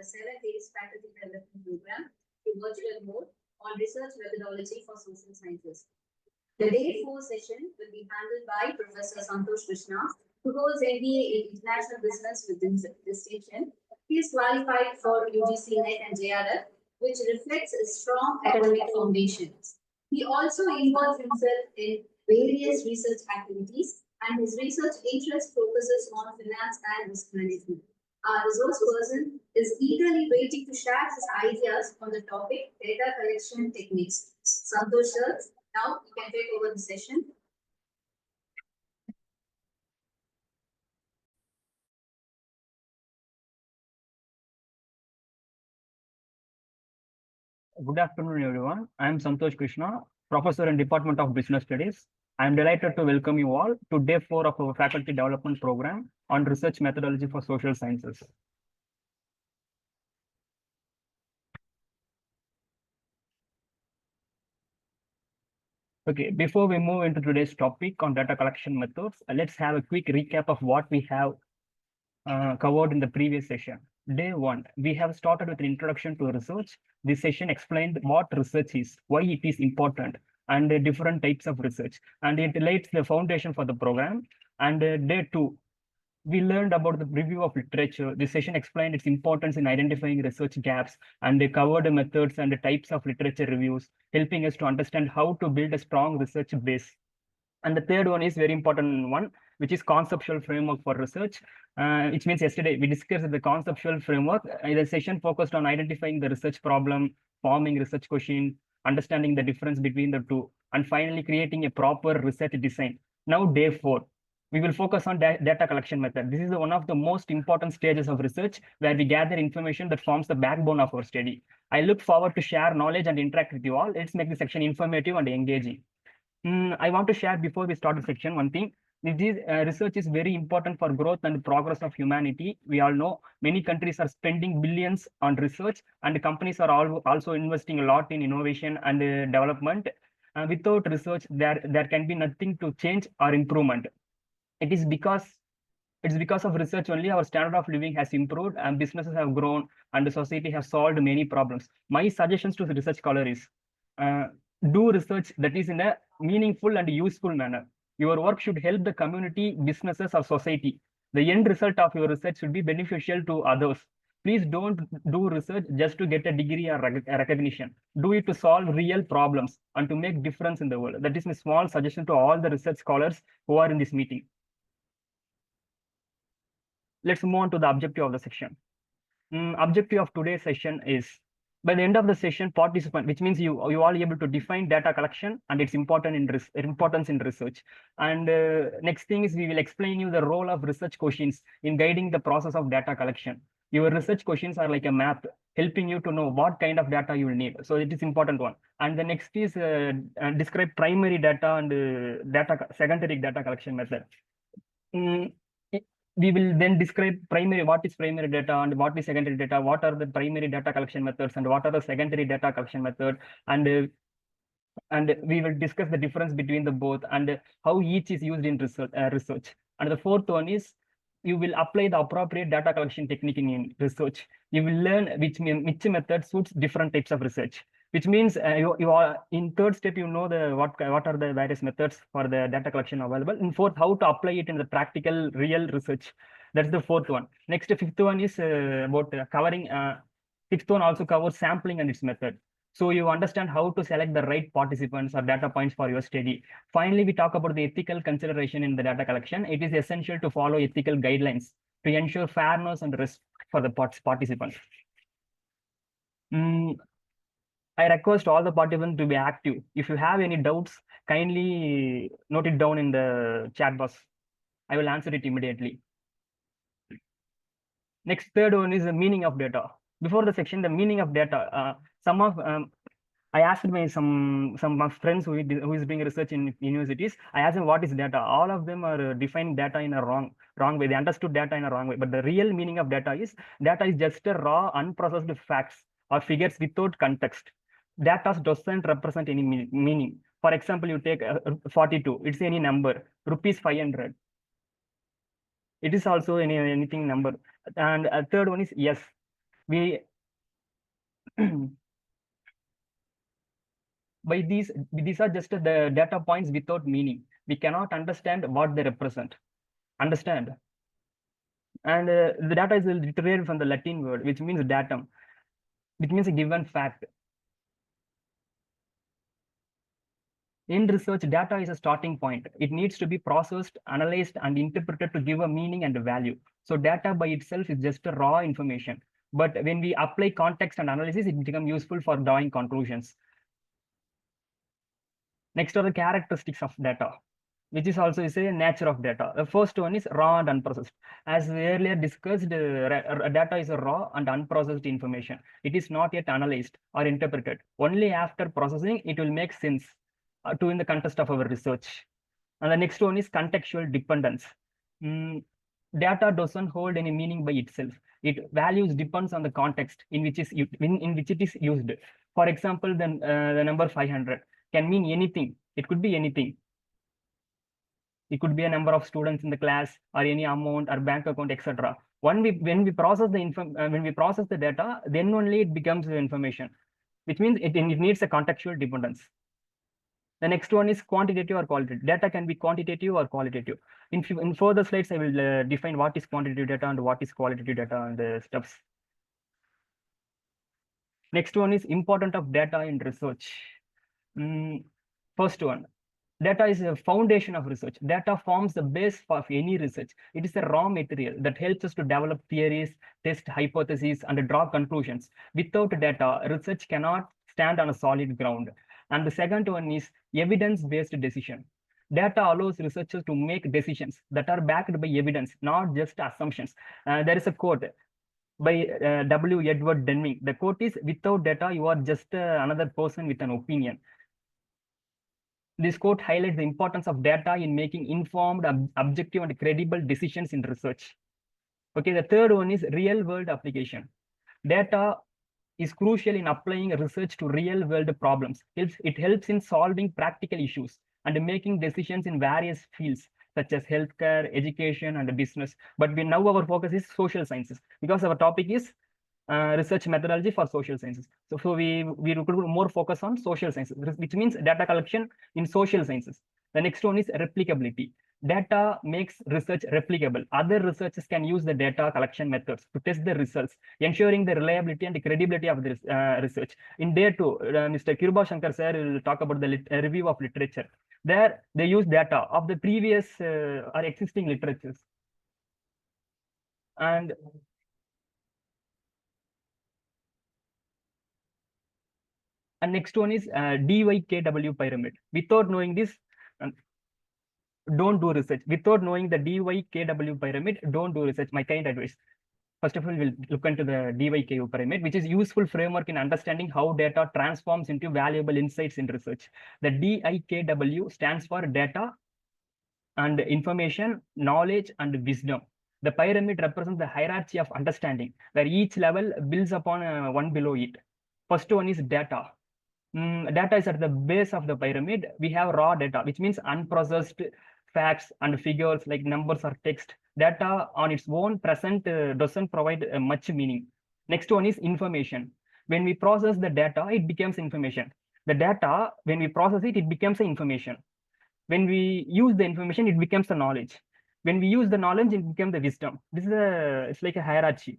the 7 days faculty development program to virtual mode on research methodology for social sciences. The day 4 session will be handled by Professor Santosh Krishna, who holds MBA in International Business with distinction. He is qualified for UGC NET and JRF, which reflects a strong academic foundation. He also involves himself in various research activities, and his research interest focuses on finance and risk management. Our resource person is eagerly waiting to share his ideas on the topic data collection techniques. Santosh sir, now you can take over the session. Good afternoon, everyone. I am Santosh Krishna, Professor in Department of Business Studies. I am delighted to welcome you all to day 4 of our faculty development program on research methodology for social sciences. Okay, before we move into today's topic on data collection methods, let's have a quick recap of what we have covered in the previous session. Day 1, we have started with an introduction to research. This session explained what research is, why it is important, and different types of research. And it lays the foundation for the program. And day 2, we learned about the review of literature. This session explained its importance in identifying research gaps, and they covered the methods and the types of literature reviews, helping us to understand how to build a strong research base. And the third one is very important one, which is conceptual framework for research, which means yesterday we discussed the conceptual framework. The session focused on identifying the research problem, forming research question, understanding the difference between the two, and finally creating a proper research design. Now day 4, we will focus on data collection method. This is one of the most important stages of research where we gather information that forms the backbone of our study. I look forward to share knowledge and interact with you all. Let's make the section informative and engaging. I want to share before we start the section one thing. This research is very important for growth and progress of humanity. We all know many countries are spending billions on research, and companies are also investing a lot in innovation and development. Without research, there can be nothing to change or improvement. It's because of research only our standard of living has improved and businesses have grown and the society has solved many problems. My suggestions to the research scholar is do research that is in a meaningful and useful manner. Your work should help the community, businesses, or society. The end result of your research should be beneficial to others. Please don't do research just to get a degree or recognition. Do it to solve real problems and to make difference in the world. That is my small suggestion to all the research scholars who are in this meeting. Let's move on to the objective of the section. Objective of today's session is, by the end of the session, participant, which means you all able to define data collection and its importance in research. And next thing is we will explain you the role of research questions in guiding the process of data collection. Your research questions are like a map, helping you to know what kind of data you will need. So it is important one. And the next is describe primary data and secondary data collection method. We will then describe what is primary data and what is secondary data, what are the primary data collection methods and what are the secondary data collection method, and we will discuss the difference between the both and how each is used in research. And the fourth one is you will apply the appropriate data collection technique in research. You will learn which method suits different types of research. Which means you are in third step, you know what are the various methods for the data collection available. In fourth, how to apply it in the practical real research. That's the fourth one. Next, fifth one is about covering. Fifth one also covers sampling and its method. So you understand how to select the right participants or data points for your study. Finally, we talk about the ethical consideration in the data collection. It is essential to follow ethical guidelines to ensure fairness and respect for the participants. I request all the participants to be active. If you have any doubts, kindly note it down in the chat box. I will answer it immediately. Next, third one is the meaning of data. Before the section, the meaning of data. I asked some of my friends who is doing research in universities. I asked them what is data. All of them are defining data in a wrong way. They understood data in a wrong way. But the real meaning of data is just a raw, unprocessed facts or figures without context. Data doesn't represent any meaning. For example, you take 42. It's any number. Rupees 500. It is also anything number. And third one is yes. We by these are just the data points without meaning. We cannot understand what they represent. Understand? And the data is derived from the Latin word, which means datum, which means a given fact. In research, data is a starting point. It needs to be processed, analyzed, and interpreted to give a meaning and a value. So data by itself is just a raw information. But when we apply context and analysis, it becomes useful for drawing conclusions. Next are the characteristics of data, which is also is a nature of data. The first one is raw and unprocessed. As we earlier discussed, data is a raw and unprocessed information. It is not yet analyzed or interpreted. Only after processing, it will make sense to in the context of our research. And the next one is contextual dependence. Data doesn't hold any meaning by itself. It values depends on the context in which it is used. For example, the number 500 can mean anything. It could be anything. It could be a number of students in the class or any amount or bank account, etc. When we process the data, then only it becomes information, which means it needs a contextual dependence. The next one is quantitative or qualitative. Data can be quantitative or qualitative. In further slides, I will define what is quantitative data and what is qualitative data and the steps. Next one is important of data in research. First one, data is a foundation of research. Data forms the base of any research. It is a raw material that helps us to develop theories, test hypotheses, and draw conclusions. Without data, research cannot stand on a solid ground. And the second one is evidence-based decision. Data allows researchers to make decisions that are backed by evidence, not just assumptions. There is a quote by W. Edward Deming. The quote is, "Without data, you are just another person with an opinion." This quote highlights the importance of data in making informed, objective, and credible decisions in research. Okay, the third one is real-world application. Data is crucial in applying research to real-world problems. It helps in solving practical issues and making decisions in various fields, such as healthcare, education, and business. But now our focus is social sciences, because our topic is research methodology for social sciences. So we recruit more focus on social sciences, which means data collection in social sciences. The next one is replicability. Data makes research replicable. Other researchers can use the data collection methods to test the results, ensuring the reliability and the credibility of the research. In day 2, Mr. Kiruba Shankar sir will talk about the review of literature. There, they use data of the previous or existing literatures. And next one is DYKW pyramid. Without knowing this, don't do research. Without knowing the DYKW pyramid, don't do research. My kind advice. First of all, we'll look into the DYKW pyramid, which is useful framework in understanding how data transforms into valuable insights in research. The DIKW stands for data and information, knowledge, and wisdom. The pyramid represents the hierarchy of understanding, where each level builds upon one below it. First one is data. Data is at the base of the pyramid. We have raw data, which means unprocessed facts and figures like numbers or text. Data on its own present doesn't provide much meaning. Next one is information. When we process the data, it becomes information. The data, when we process it, it becomes information. When we use the information, it becomes the knowledge. When we use the knowledge, it becomes the wisdom. This is it's like a hierarchy.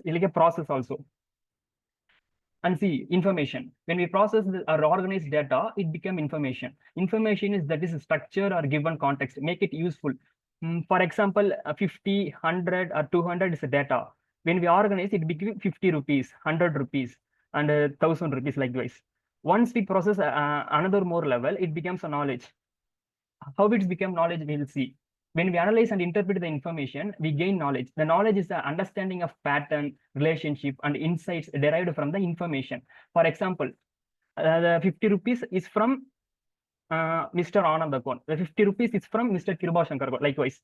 It's like a process also. And see, information. When we process or organize data, it becomes information. Information is that is a structure or given context, make it useful. For example, 50, 100, or 200 is a data. When we organize, it becomes 50 rupees, 100 rupees, and 1,000 rupees likewise. Once we process another more level, it becomes a knowledge. How it's become knowledge, we'll see. When we analyze and interpret the information, we gain knowledge. The knowledge is the understanding of pattern, relationship, and insights derived from the information. For example, the 50 rupees is from Mr. Anand account. The 50 rupees is from Mr. Kiruba Shankar account. Likewise,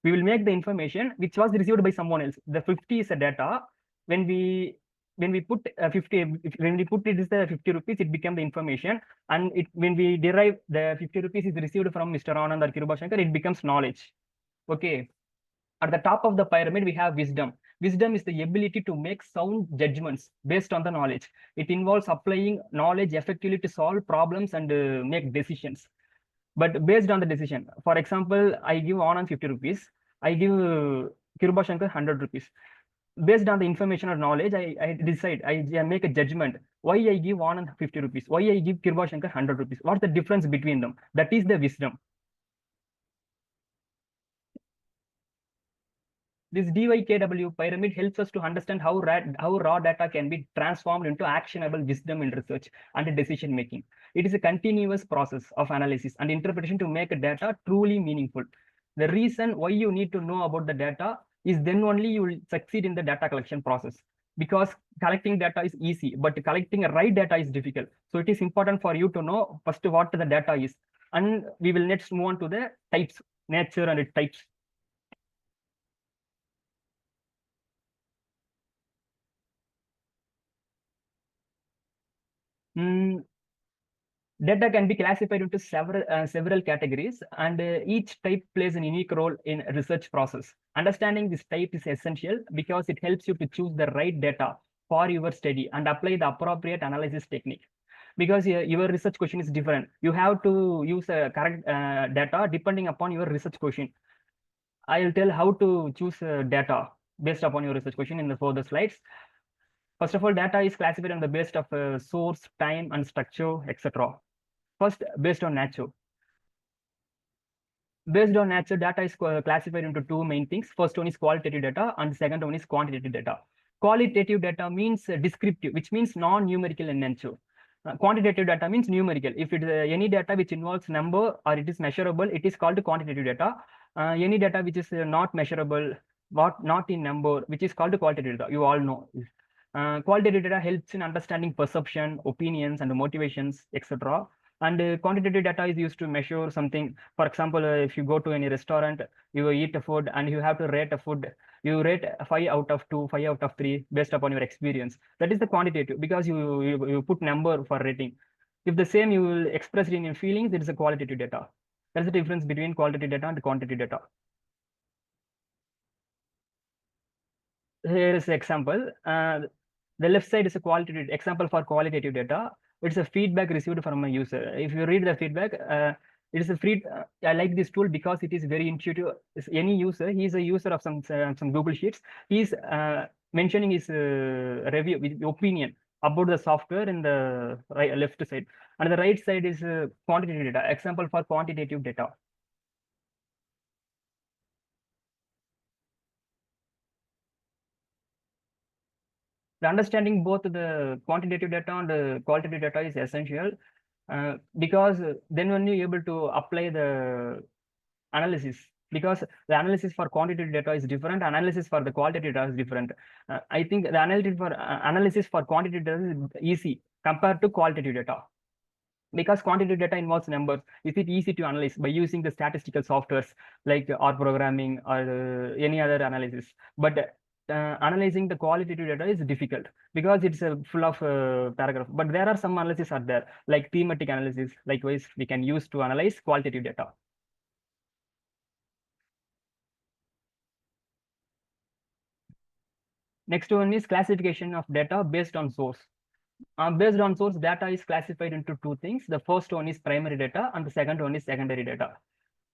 we will make the information which was received by someone else. The 50 is a data. When we put 50, when we put it is the 50 rupees, it became the information. And when we derive the 50 rupees is received from Mr. Anand or Kiruba Shankar, it becomes knowledge. Okay. At the top of the pyramid, we have wisdom. Wisdom is the ability to make sound judgments based on the knowledge. It involves applying knowledge effectively to solve problems and make decisions. But based on the decision, for example, I give Anand 50 rupees, I give Kiruba Shankar 100 rupees. Based on the information or knowledge, I decide, I make a judgment. Why I give Anand 50 rupees? Why I give Kiruba Shankar 100 rupees? What's the difference between them? That is the wisdom. This DYKW pyramid helps us to understand how raw data can be transformed into actionable wisdom in research and decision making. It is a continuous process of analysis and interpretation to make data truly meaningful. The reason why you need to know about the data is then only you will succeed in the data collection process. Because collecting data is easy, but collecting right data is difficult. So it is important for you to know first what the data is. And we will next move on to the types, nature and its types. Data can be classified into several categories, and each type plays a unique role in research process. Understanding this type is essential because it helps you to choose the right data for your study and apply the appropriate analysis technique. Because your research question is different, you have to use a correct data depending upon your research question. I'll tell how to choose data based upon your research question in the further slides. First of all, data is classified on the basis of source, time, and structure, etc. First, based on nature. Based on nature, data is classified into two main things. First one is qualitative data, and the second one is quantitative data. Qualitative data means descriptive, which means non-numerical in nature. Quantitative data means numerical. If it is any data which involves number or it is measurable, it is called quantitative data. Any data which is not measurable, not in number, which is called qualitative data. You all know. Qualitative data helps in understanding perception, opinions, and motivations, etc. And quantitative data is used to measure something. For example, if you go to any restaurant, you eat a food and you have to rate a food. You rate 5 out of 2, 5 out of 3 based upon your experience. That is the quantitative because you put number for rating. If the same you will express it in your feelings, it is a qualitative data. That's the difference between qualitative data and quantitative data. Here is an example. The left side is a qualitative example for qualitative data. It's a feedback received from a user. If you read the feedback, it is a free. I like this tool because it is very intuitive. Any user, he is a user of some Google Sheets. He's mentioning his review with opinion about the software in the left side, and the right side is quantitative data. Example for quantitative data. The understanding both the quantitative data and the qualitative data is essential because then only you're able to apply the analysis. Because the analysis for quantitative data is different, analysis for the qualitative data is different. I think the analysis for quantitative data is easy compared to qualitative data. Because quantitative data involves numbers, is it easy to analyze by using the statistical softwares like R programming or any other analysis? But analyzing the qualitative data is difficult because it's full of paragraph. But there are some analyses are there, like thematic analysis. Likewise, we can use to analyze qualitative data. Next one is classification of data based on source. Based on source, data is classified into two things. The first one is primary data and the second one is secondary data.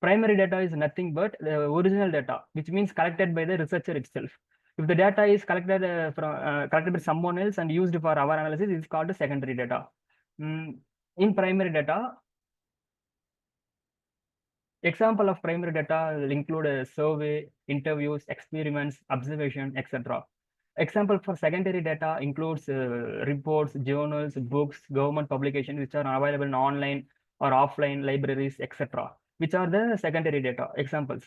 Primary data is nothing but the original data, which means collected by the researcher itself. If the data is collected collected by someone else and used for our analysis, it's called secondary data. In primary data, example of primary data will include a survey, interviews, experiments, observation, etc. Example for secondary data includes reports, journals, books, government publications, which are available in online or offline libraries, etc., which are the secondary data examples.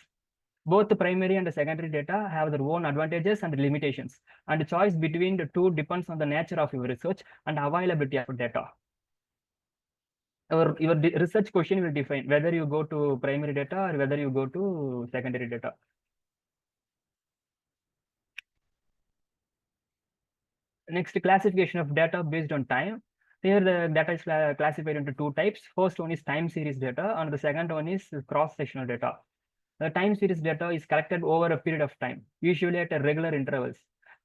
Both the primary and the secondary data have their own advantages and limitations, and the choice between the two depends on the nature of your research and availability of data. Your research question will define whether you go to primary data or whether you go to secondary data. Next, classification of data based on time. Here, the data is classified into two types. First one is time series data, and the second one is cross-sectional data. The time series data is collected over a period of time, usually at a regular intervals.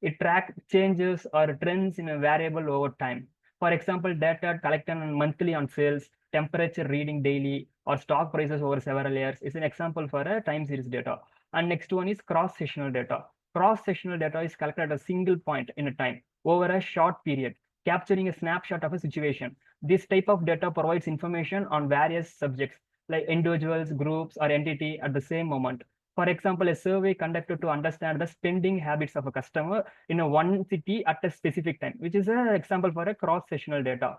It tracks changes or trends in a variable over time. For example, data collected monthly on sales, temperature reading daily, or stock prices over several years is an example for a time series data. And next one is cross-sectional data. Cross-sectional data is collected at a single point in a time over a short period, capturing a snapshot of a situation. This type of data provides information on various subjects like individuals, groups, or entity at the same moment. For example, a survey conducted to understand the spending habits of a customer in a one city at a specific time, which is an example for a cross-sectional data.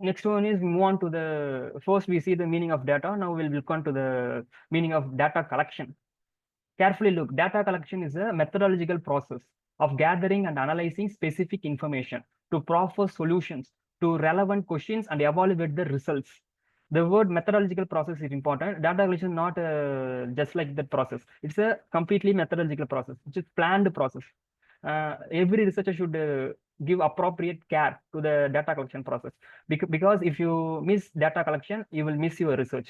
Next one is move on to the, first we see the meaning of data. Now we'll look on to the meaning of data collection. Carefully look, data collection is a methodological process of gathering and analyzing specific information to propose solutions to relevant questions and evaluate the results. The word methodological process is important. Data collection is not just like that process. It's a completely methodological process, which is planned process. Every researcher should give appropriate care to the data collection process because if you miss data collection, you will miss your research.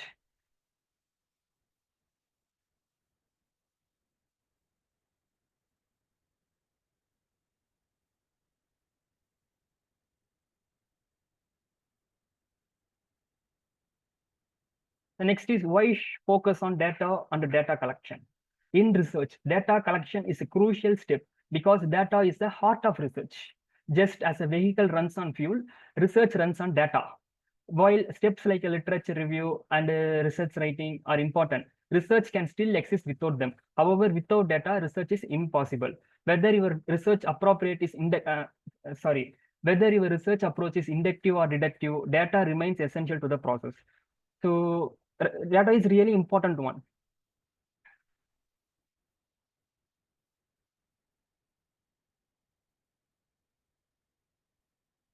The next is why focus on data and data collection. In research, data collection is a crucial step because data is the heart of research. Just as a vehicle runs on fuel, research runs on data. While steps like a literature review and research writing are important, research can still exist without them. However, without data, research is impossible. Whether your research appropriate is whether your research approach is inductive or deductive, data remains essential to the process. So data is really important one.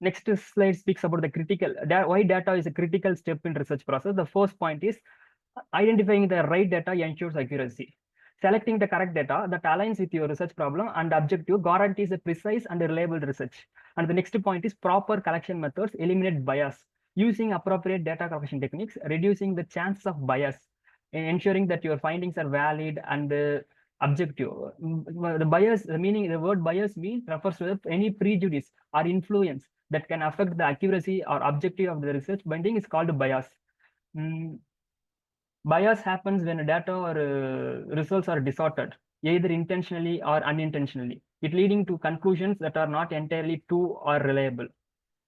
Next slide speaks about the critical, why data is a critical step in research process. The first point is identifying the right data ensures accuracy. Selecting the correct data that aligns with your research problem and objective guarantees a precise and reliable research. And the next point is proper collection methods eliminate bias. Using appropriate data collection techniques, reducing the chances of bias, ensuring that your findings are valid and objective. The bias, the meaning, the word bias means refers to any prejudice or influence that can affect the accuracy or objective of the research finding is called bias. Bias happens when data or results are distorted, either intentionally or unintentionally, it leading to conclusions that are not entirely true or reliable.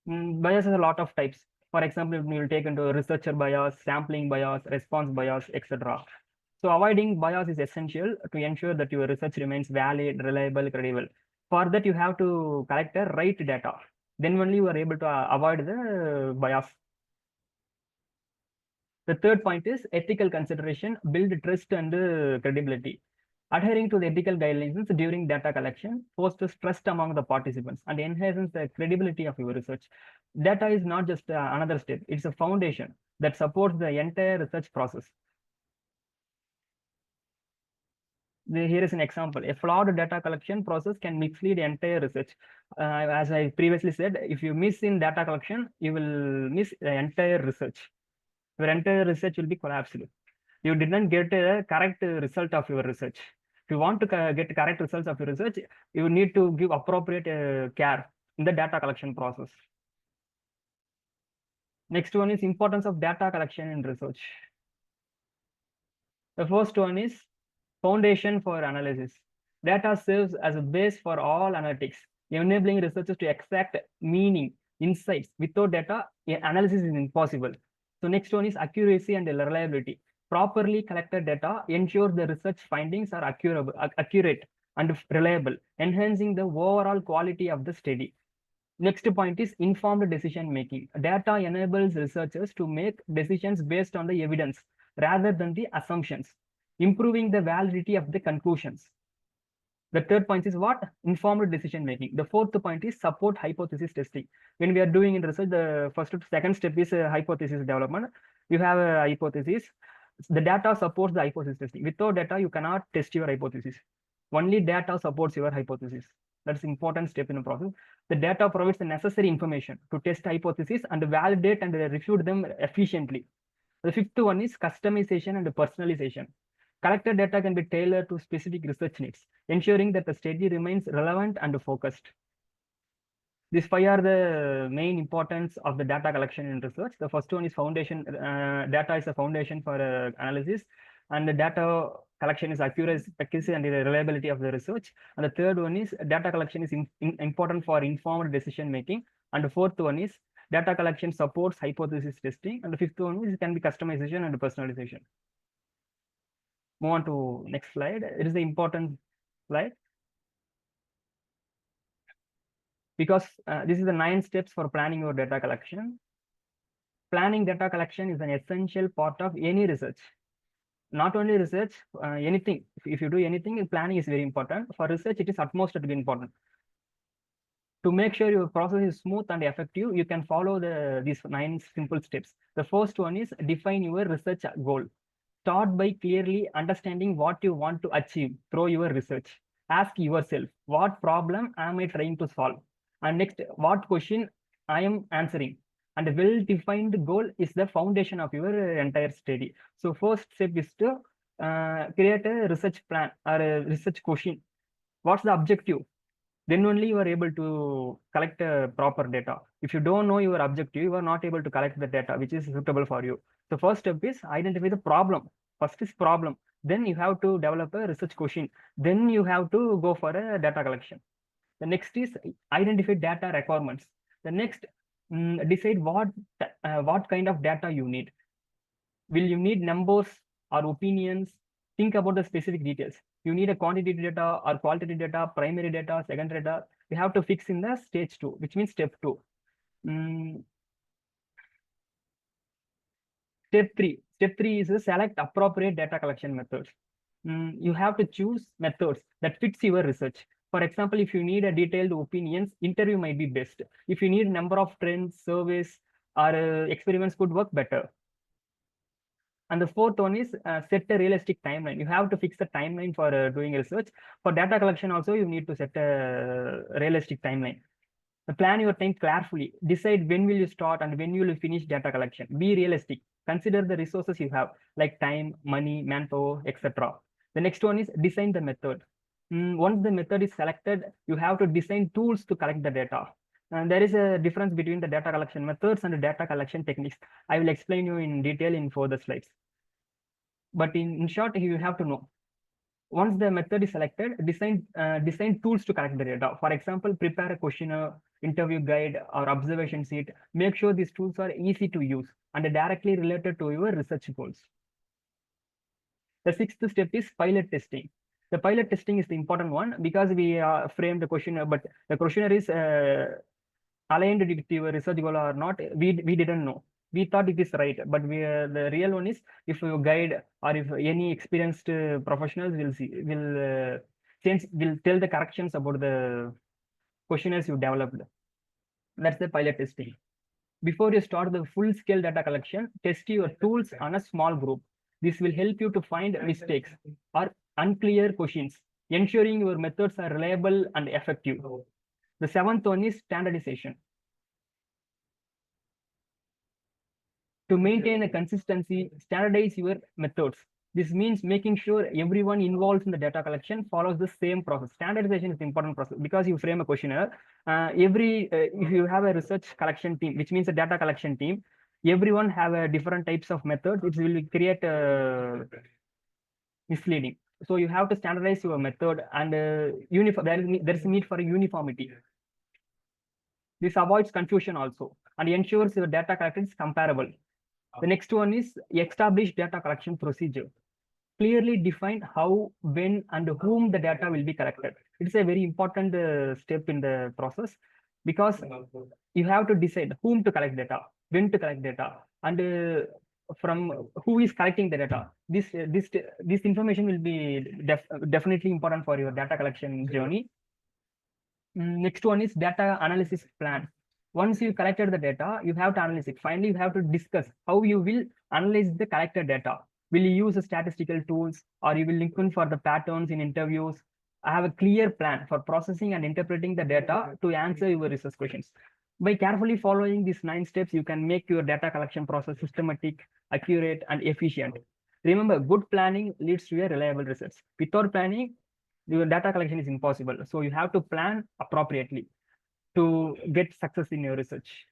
Bias has a lot of types. For example, we will take into researcher bias, sampling bias, response bias, etc. So avoiding bias is essential to ensure that your research remains valid, reliable, credible. For that, you have to collect the right data. Then only you are able to avoid the bias. The third point is ethical consideration, build trust and credibility. Adhering to the ethical guidelines during data collection fosters trust among the participants and enhances the credibility of your research. Data is not just another step, it's a foundation that supports the entire research process. Here is an example. A flawed data collection process can mislead entire research. As I previously said, if you miss in data collection, you will miss the entire research. Your entire research will be collapsed. You didn't get a correct result of your research. If you want to get correct results of your research, you need to give appropriate care in the data collection process. Next one is importance of data collection in research. The first one is foundation for analysis. Data serves as a base for all analytics, enabling researchers to extract meaning, insights. Without data, analysis is impossible. So next one is accuracy and reliability. Properly collected data ensures the research findings are accurate and reliable, enhancing the overall quality of the study. Next point is informed decision making. Data enables researchers to make decisions based on the evidence rather than the assumptions, improving the validity of the conclusions. The third point is what? Informed decision making. The fourth point is support hypothesis testing. When we are doing in research, the second step is hypothesis development. You have a hypothesis. The data supports the hypothesis testing. Without data, you cannot test your hypothesis. Only data supports your hypothesis. That's an important step in the process. The data provides the necessary information to test hypotheses and validate and refute them efficiently. The fifth one is customization and personalization. Collected data can be tailored to specific research needs, ensuring that the study remains relevant and focused. These five are the main importance of the data collection in research. The first one is foundation. Data is a foundation for analysis, and the data collection is accuracy and the reliability of the research. And the third one is data collection is important for informed decision making. And the fourth one is data collection supports hypothesis testing. And the fifth one is can be customization and personalization. Move on to next slide. It is the important slide, because this is the 9 steps for planning your data collection. Planning data collection is an essential part of any research. Not only research, anything. If you do anything, planning is very important. For research, it is utmost to be important. To make sure your process is smooth and effective, you can follow these 9 simple steps. The first one is define your research goal. Start by clearly understanding what you want to achieve through your research. Ask yourself, what problem am I trying to solve? And next, what question I am answering? And a well-defined goal is the foundation of your entire study. So first step is to create a research plan or a research question. What's the objective? Then only you are able to collect proper data. If you don't know your objective, you are not able to collect the data which is suitable for you. The first step is identify the problem. First is problem. Then you have to develop a research question. Then you have to go for a data collection. The next is identify data requirements. The next, decide what kind of data you need. Will you need numbers or opinions? Think about the specific details. You need a quantitative data or qualitative data, primary data, secondary data. You have to fix in the stage 2, which means step 2. Step 3. Step 3 is select appropriate data collection methods. You have to choose methods that fits your research. For example, if you need a detailed opinions, interview might be best. If you need number of trends, surveys, or experiments could work better. And the fourth one is set a realistic timeline. You have to fix the timeline for doing research. For data collection also, you need to set a realistic timeline. Plan your time carefully. Decide when will you start and when you will finish data collection. Be realistic. Consider the resources you have, like time, money, manpower, etc. The next one is design the method. Once the method is selected, you have to design tools to collect the data. And there is a difference between the data collection methods and the data collection techniques. I will explain you in detail in further slides. But in short, you have to know. Once the method is selected, design tools to collect the data. For example, prepare a questionnaire, interview guide, or observation sheet. Make sure these tools are easy to use and directly related to your research goals. The sixth step is pilot testing. The pilot testing is the important one because we framed the questionnaire, but the questionnaire is aligned with your research goal or not. We didn't know. We thought it is right, but the real one is if you guide or if any experienced professionals will tell the corrections about the questionnaires you developed. That's the pilot testing. Before you start the full-scale data collection, test your tools on a small group. This will help you to find mistakes or unclear questions, ensuring your methods are reliable and effective. The seventh one is standardization. To maintain a consistency, standardize your methods. This means making sure everyone involved in the data collection follows the same process. Standardization is the important process because you frame a questionnaire. If you have a research collection team, which means a data collection team, everyone have a different types of methods. It will create misleading. So you have to standardize your method and there is a need for uniformity. This avoids confusion also and ensures your data collection is comparable. The next one is establish data collection procedure. Clearly define how, when, and whom the data will be collected. It's a very important step in the process because you have to decide whom to collect data, when to collect data, and from who is collecting the data. This information will be definitely important for your data collection journey. Next one is data analysis plan. Once you collected the data, you have to analyze it. Finally, you have to discuss how you will analyze the collected data. Will you use statistical tools or you will look in for the patterns in interviews? I have a clear plan for processing and interpreting the data to answer your research questions. By carefully following these 9 steps, you can make your data collection process systematic, accurate, and efficient. Remember, good planning leads to a reliable results. Without planning, your data collection is impossible. So you have to plan appropriately to get success in your research.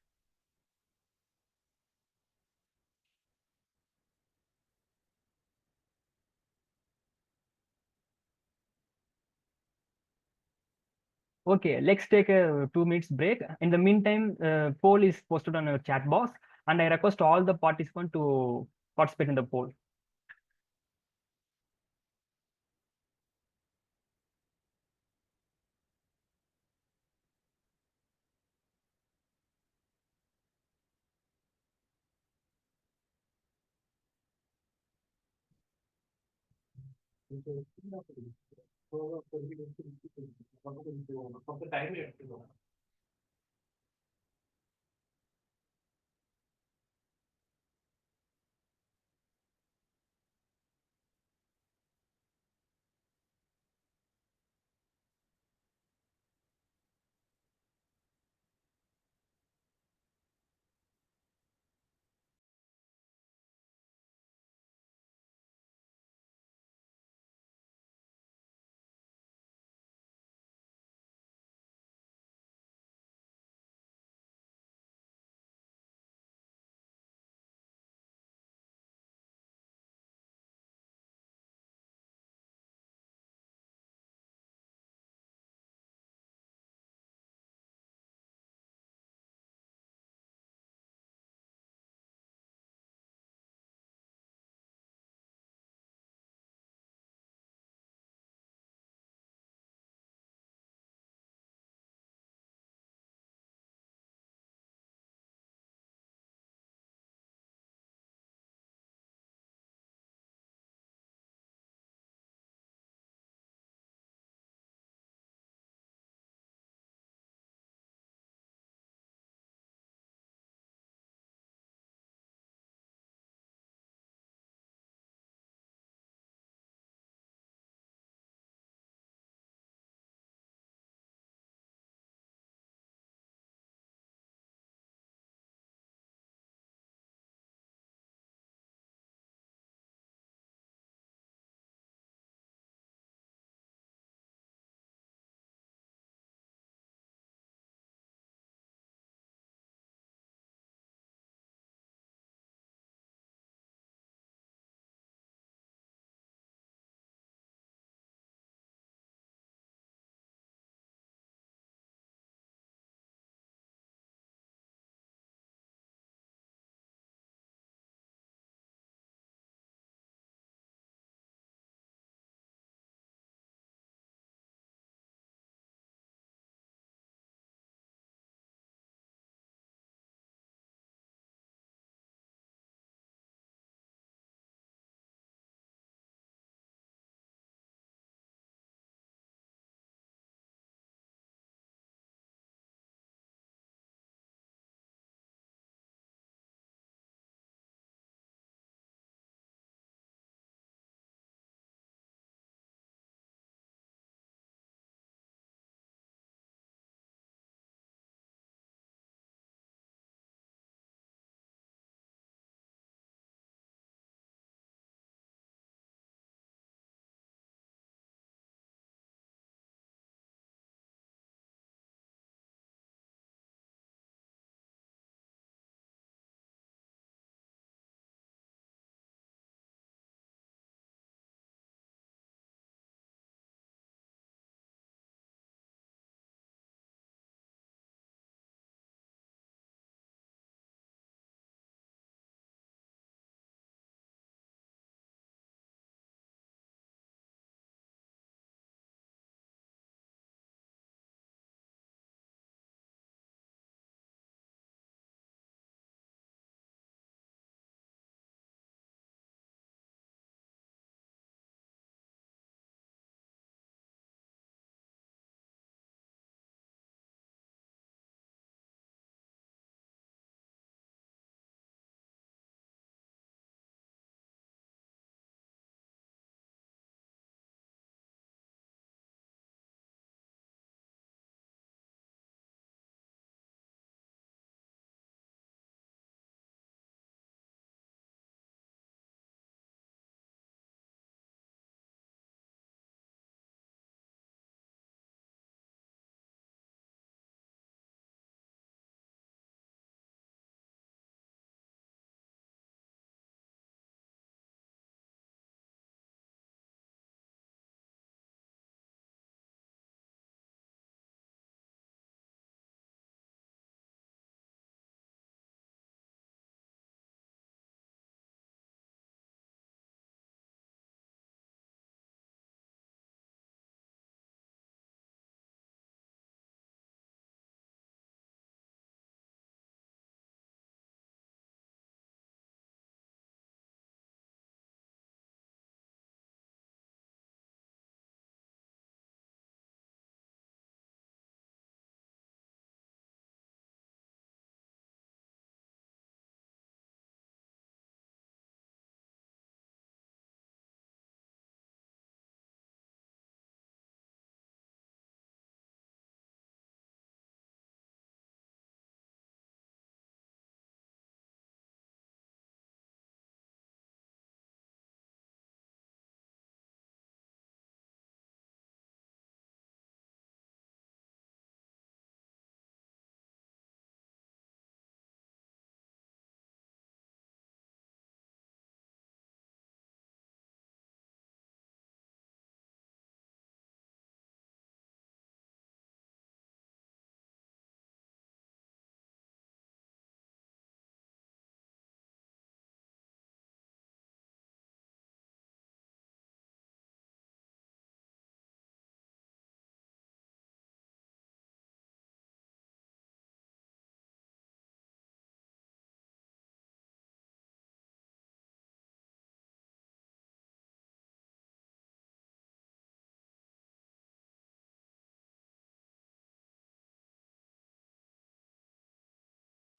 Okay, let's take a 2 minutes break. In the meantime, poll is posted on our chat box, and I request all the participants to participate in the poll.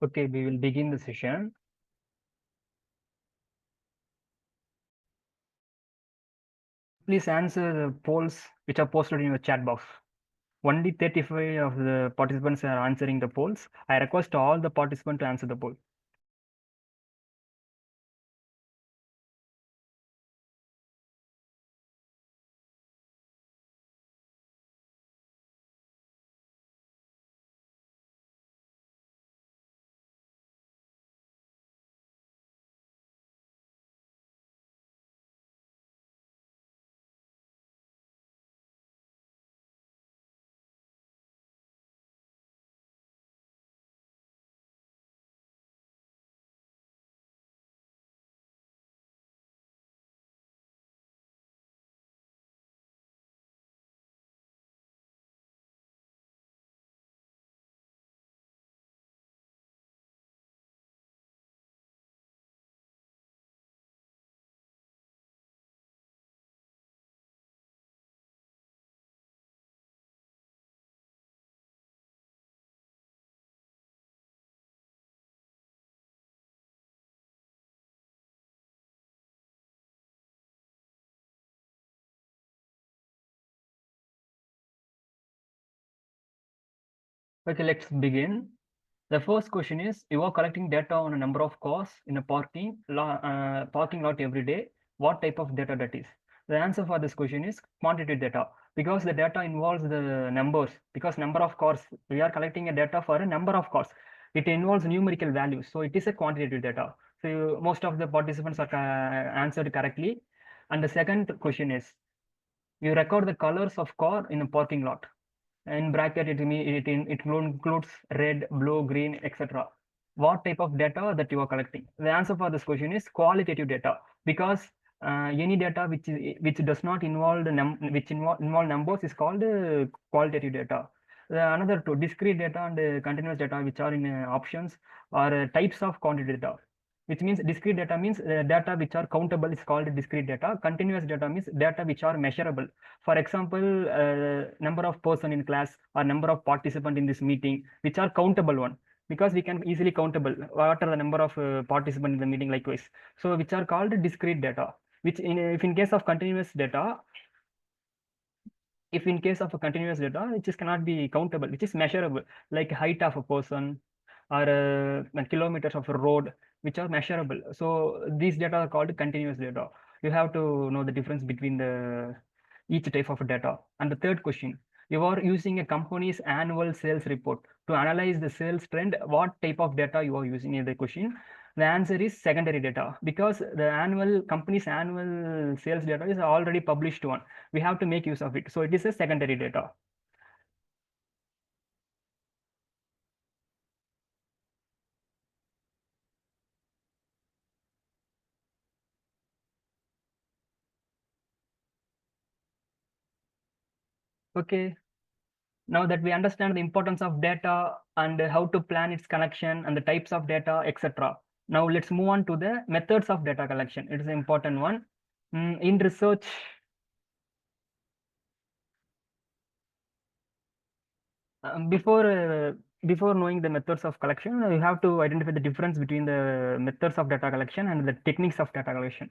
Okay, we will begin the session. Please answer the polls which are posted in your chat box. Only 35 of the participants are answering the polls. I request all the participants to answer the poll. Okay, let's begin. The first question is, you are collecting data on a number of cars in a parking lot every day. What type of data that is? The answer for this question is quantitative data, because the data involves the numbers. Because number of cars, we are collecting a data for a number of cars. It involves numerical values, so it is a quantitative data. So most of the participants are answered correctly. And the second question is, you record the colors of car in a parking lot. In bracket, it includes red, blue, green, etc. What type of data that you are collecting? The answer for this question is qualitative data, because any data which does not involve involve numbers is called qualitative data. Another two, discrete data and continuous data, which are in options, are types of quantitative data, which means discrete data means data which are countable is called discrete data. Continuous data means data which are measurable. For example, number of person in class or number of participant in this meeting, which are countable one, because we can easily countable what are the number of participant in the meeting likewise. So which are called discrete data, which if in case of continuous data, if in case of a continuous data, it just cannot be countable, which is measurable, like height of a person or kilometers of a road, which are measurable. So these data are called continuous data. You have to know the difference between the each type of data. And the third question, you are using a company's annual sales report to analyze the sales trend. What type of data you are using in the question? The answer is secondary data, because the company's annual sales data is already published one. We have to make use of it. So it is a secondary data. Okay. Now that we understand the importance of data and how to plan its collection and the types of data, etc. Now let's move on to the methods of data collection. It is an important one. In research, before knowing the methods of collection, you have to identify the difference between the methods of data collection and the techniques of data collection.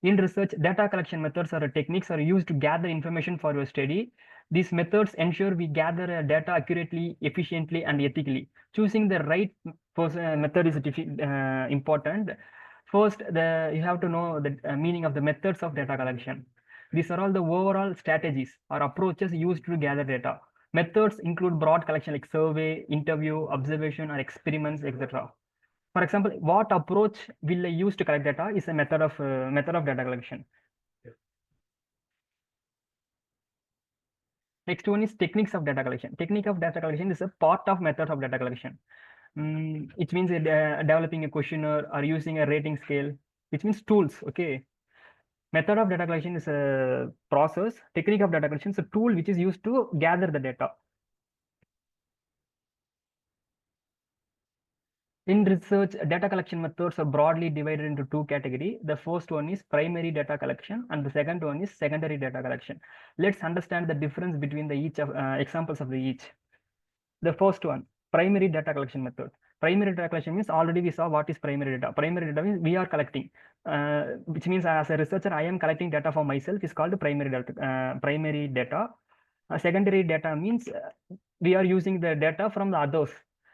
In research, data collection methods or techniques are used to gather information for your study. These methods ensure we gather data accurately, efficiently, and ethically. Choosing the right method is important. First, you have to know the meaning of the methods of data collection. These are all the overall strategies or approaches used to gather data. Methods include broad collection like survey, interview, observation, or experiments, etc. For example, what approach will I use to collect data is a method of data collection. Next one is techniques of data collection. Technique of data collection is a part of method of data collection. It means developing a questionnaire or using a rating scale, which means tools. Okay. Method of data collection is a process. Technique of data collection is a tool which is used to gather the data. In research, data collection methods are broadly divided into two categories. The first one is primary data collection, and the second one is secondary data collection. Let's understand the difference between the each of examples of the each. The first one, primary data collection method. Primary data collection means already we saw what is primary data. Primary data means we are collecting, which means as a researcher, I am collecting data for myself is called primary data. Primary data. Secondary data means we are using the data from the others,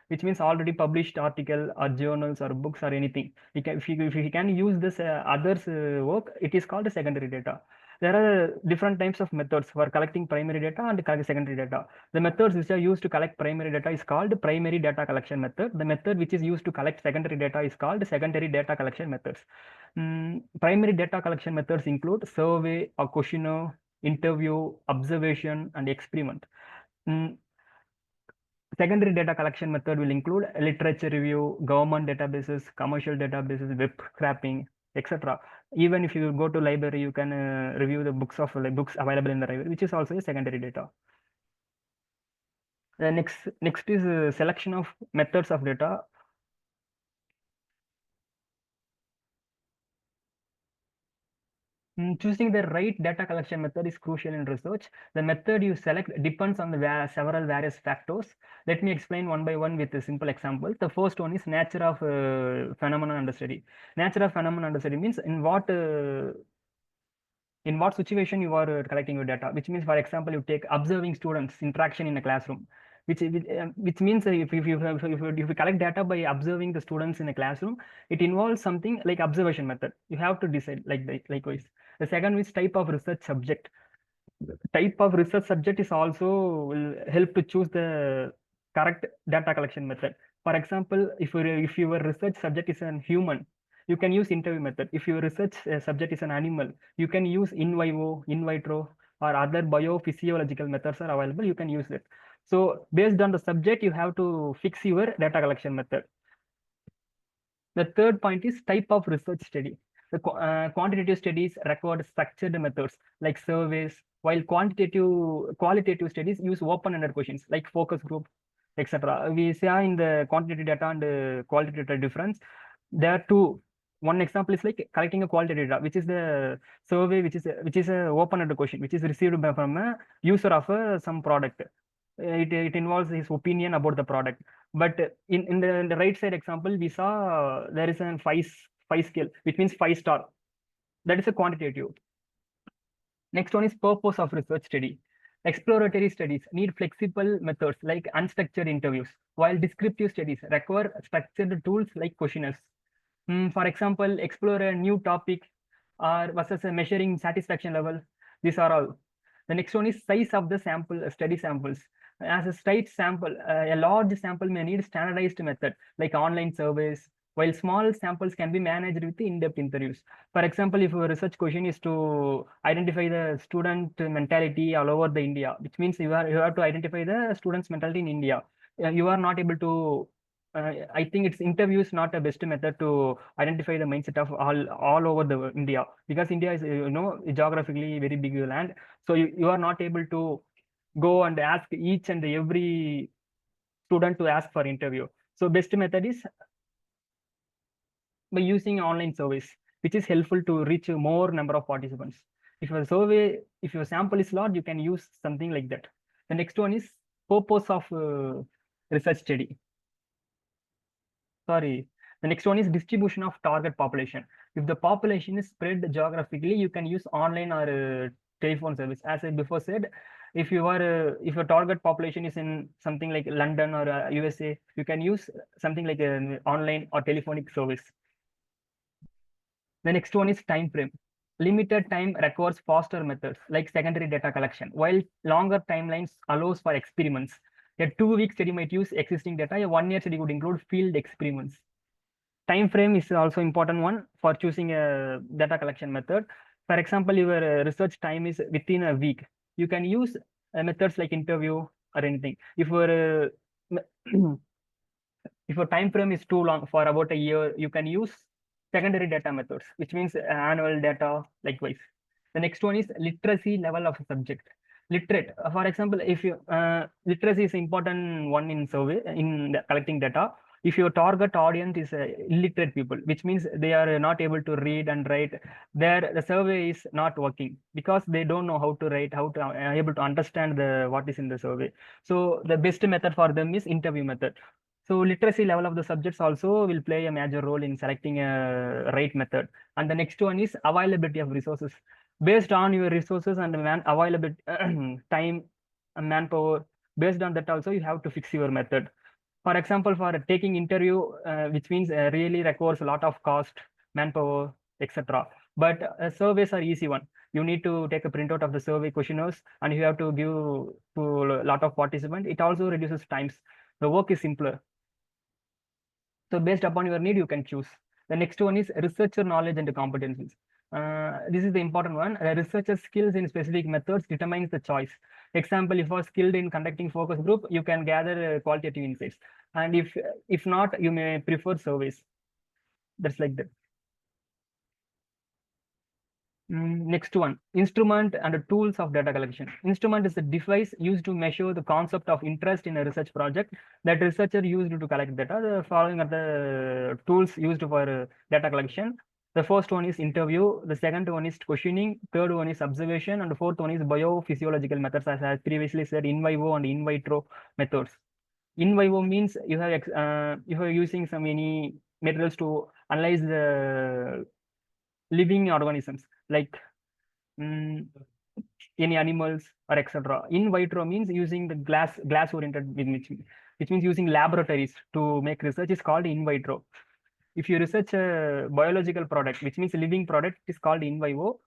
which means already published article or journals or books or anything. If you can use this others work, it is called secondary data. There are different types of methods for collecting primary data and collecting secondary data. The methods which are used to collect primary data is called primary data collection method. The method which is used to collect secondary data is called secondary data collection methods. Primary data collection methods include survey or questionnaire, interview, observation, and experiment. Secondary data collection method will include literature review, government databases, commercial databases, web scraping, etc. Even if you go to library, you can review the books of books available in the library, which is also a secondary data. Next is selection of methods of data. Choosing the right data collection method is crucial in research. The method you select depends on the several various factors. Let me explain one by one with a simple example. The first one is nature of phenomena under study. Nature of phenomena under study means in what situation you are collecting your data, which means, for example, you take observing students interaction in a classroom, which means if you collect data by observing the students in a classroom, it involves something like observation method. You have to decide likewise. The second is type of research subject. Type of research subject is also will help to choose the correct data collection method. For example, if your research subject is an human, you can use interview method. If your research subject is an animal, you can use in vivo, in vitro, or other biophysiological methods are available. You can use it. So based on the subject, you have to fix your data collection method. The third point is type of research study. The quantitative studies require structured methods like surveys, while qualitative studies use open-ended questions like focus group, etc. We see in the quantitative data and qualitative difference. There are two. One example is like collecting a qualitative data, which is the survey, which is a open-ended question, which is received from a user of some product. It involves his opinion about the product. But in the right side example, we saw there is a five scale, which means 5 star. That is a quantitative. Next one is purpose of research study. Exploratory studies need flexible methods like unstructured interviews, while descriptive studies require structured tools like questionnaires. For example, explore a new topic or versus measuring satisfaction level. These are all. The next one is size of the sample, study samples. As a state sample, a large sample may need standardized method like online surveys, while small samples can be managed with in-depth interviews. For example, if your research question is to identify the student mentality all over the India, which means you have to identify the student's mentality in India. You are not able to. I think it's interviews not a best method to identify the mindset of all over the India, because India is geographically very big land, so you are not able to go and ask each and every student to ask for interview. So best method is by using online surveys, which is helpful to reach more number of participants. If your sample is large, you can use something like that. The next one is purpose of research study. Sorry. The next one is distribution of target population. If the population is spread geographically, you can use online or telephone service. As I before said, if your target population is in something like London or USA, you can use something like an online or telephonic service. The next one is time frame. Limited time requires faster methods like secondary data collection, while longer timelines allows for experiments. A 2-week study might use existing data. A 1-year study would include field experiments. Time frame is also important one for choosing a data collection method. For example, your research time is within a week. You can use methods like interview or anything. If your time frame is too long, for about a year, you can use secondary data methods, which means annual data likewise. The next one is literacy level of a subject. Literate, for example, if you literacy is important one in survey in collecting data. If your target audience is illiterate people, which means they are not able to read and write, the survey is not working because they don't know how to write, how to able to understand the what is in the survey. So the best method for them is interview method. So literacy level of the subjects also will play a major role in selecting a right method. And the next one is availability of resources. Based on your resources and man availability, time, and manpower, based on that also you have to fix your method. For example, for taking interview, which means really requires a lot of cost, manpower, etc. But surveys are easy one. You need to take a printout of the survey questionnaires and you have to give to a lot of participants. It also reduces times. The work is simpler. So based upon your need, you can choose. The next one is researcher knowledge and competencies. This is the important one. Researcher skills in specific methods determines the choice. Example, if you are skilled in conducting focus group, you can gather qualitative insights. And if not, you may prefer surveys. That's like that. Next one, instrument and tools of data collection. Instrument is a device used to measure the concept of interest in a research project that researcher used to collect data. The following are the tools used for data collection. The first one is interview, the second one is questioning, third one is observation, and the fourth one is biophysiological methods, as I previously said, in vivo and in vitro methods. In vivo means you are using some any materials to analyze the living organisms like any animals or etc. In vitro means using the glass oriented, which means using laboratories to make research is called in vitro. If you research a biological product, which means a living product, it is called in vivo.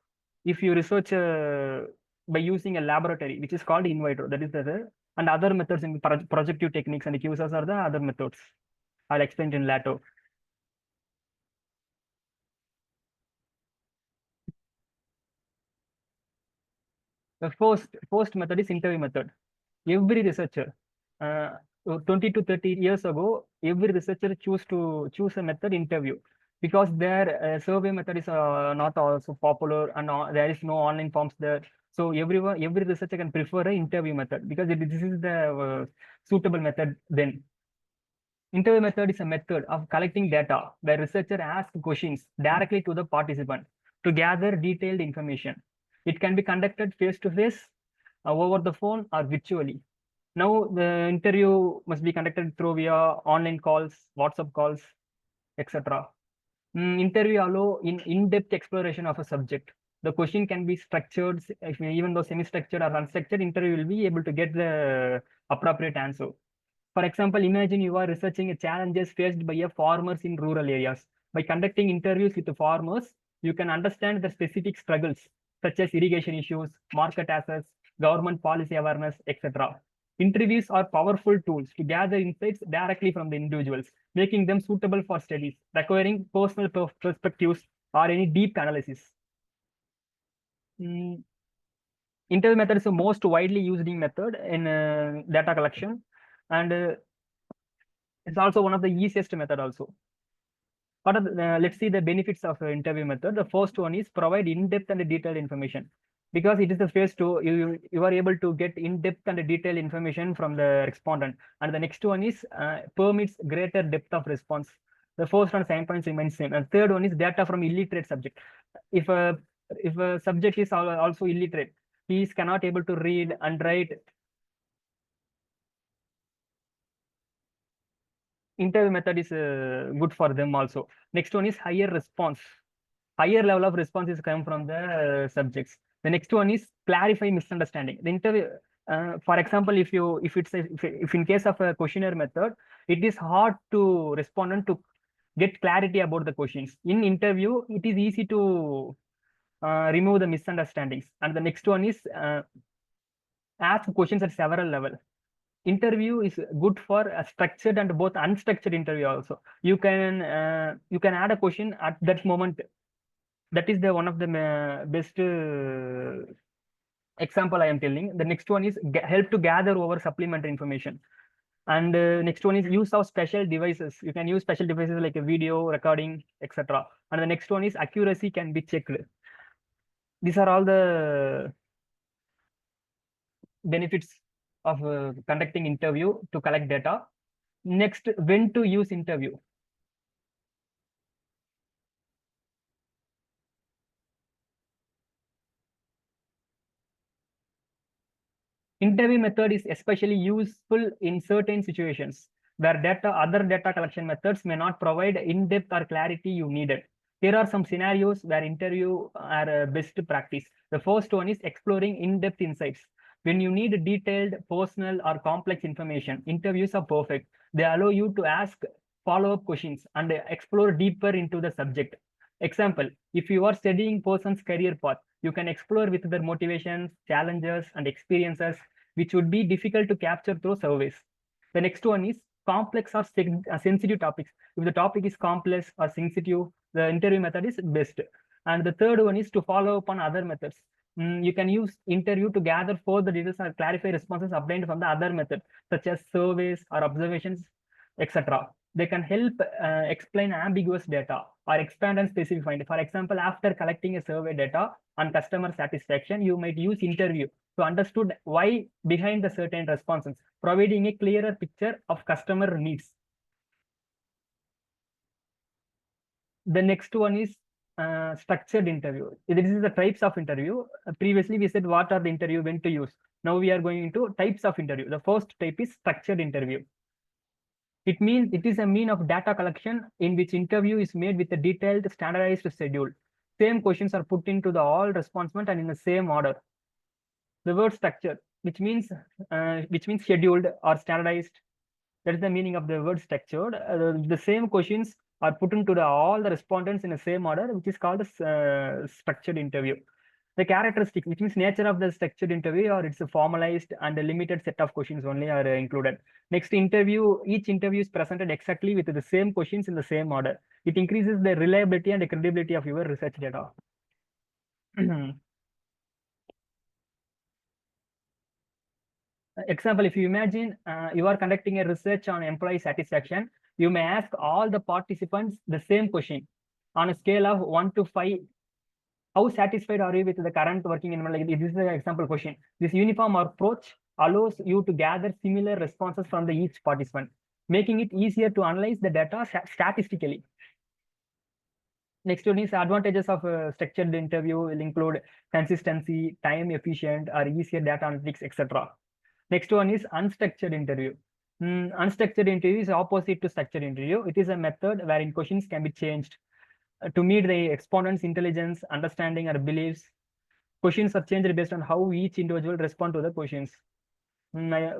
If you research by using a laboratory, which is called in vitro, that is the and other methods in projective techniques and QSAs are the other methods. I'll explain in later. The first method is interview method. Every researcher, 20 to 30 years ago, every researcher choose a method interview because their survey method is not also popular and there is no online forms there. So every researcher can prefer an interview method because this is the suitable method then. Interview method is a method of collecting data where researcher asks questions directly to the participant to gather detailed information. It can be conducted face to face, over the phone, or virtually. Now the interview must be conducted through via online calls, WhatsApp calls, etc. Interview allow in-depth exploration of a subject. The question can be structured, even though semi-structured or unstructured, interview will be able to get the appropriate answer. For example, imagine you are researching challenges faced by farmers in rural areas. By conducting interviews with the farmers, you can understand the specific struggles such as irrigation issues, market access, government policy awareness, etc. Interviews are powerful tools to gather insights directly from the individuals, making them suitable for studies, requiring personal perspectives or any deep analysis. Interview method is the most widely used method in data collection, and it's also one of the easiest method also. Let's see the benefits of interview method. The first one is provide in-depth and detailed information. Because it is the phase two, you are able to get in-depth and detailed information from the respondent. And the next one is permits greater depth of response. The first one, 7 points remains same. And third one is data from illiterate subject. If a subject is also illiterate, he is cannot able to read and write, interview method is good for them also. Next one is higher response. Higher level of responses come from the subjects. The next one is clarify misunderstanding. The interview, for example, if in case of a questionnaire method, it is hard to respondent to get clarity about the questions. In interview, it is easy to remove the misunderstandings. And the next one is ask questions at several levels. Interview is good for a structured and both unstructured interview also. You can add a question at that moment. That is the one of the best example I am telling. The next one is help to gather over supplementary information. And next one is use of special devices. You can use special devices like a video recording, etc. And the next one is accuracy can be checked. These are all the benefits of conducting interview to collect data. Next, when to use interview. Interview method is especially useful in certain situations where other data collection methods may not provide in-depth or clarity you needed. Here are some scenarios where interview are best practice. The first one is exploring in-depth insights. When you need detailed, personal, or complex information, interviews are perfect. They allow you to ask follow-up questions and explore deeper into the subject. Example, if you are studying person's career path, you can explore with their motivations, challenges, and experiences, which would be difficult to capture through surveys. The next one is complex or sensitive topics. If the topic is complex or sensitive, the interview method is best. And the third one is to follow up on other methods. You can use interview to gather further details or clarify responses obtained from the other method, such as surveys or observations, etc. They can help explain ambiguous data or expand and specify. For example, after collecting a survey data on customer satisfaction, you might use interview to understand why behind the certain responses, providing a clearer picture of customer needs. The next one is structured interview. This is the types of interview. Previously, we said what are the interview, when to use. Now we are going into types of interview. The first type is structured interview. It means it is a mean of data collection in which interview is made with a detailed standardized schedule. Same questions are put into the all respondent and in the same order. The word structure, which means scheduled or standardized. That is the meaning of the word structured. The same questions are put into all the respondents in the same order, which is called a structured interview. The characteristics, which means nature of the structured interview, or it's a formalized and a limited set of questions only are included. Next interview, each interview is presented exactly with the same questions in the same order. It increases the reliability and the credibility of your research data. Example, if you imagine you are conducting a research on employee satisfaction, you may ask all the participants the same question on a scale of 1 to 5. How satisfied are you with the current working environment? Like, this is an example question. This uniform approach allows you to gather similar responses from each participant, making it easier to analyze the data statistically. Next one is advantages of a structured interview will include consistency, time efficient, or easier data analytics, etc. Next one is unstructured interview. Unstructured interview is opposite to structured interview. It is a method wherein questions can be changed to meet the respondent's intelligence, understanding, or beliefs. Questions are changed based on how each individual respond to the questions.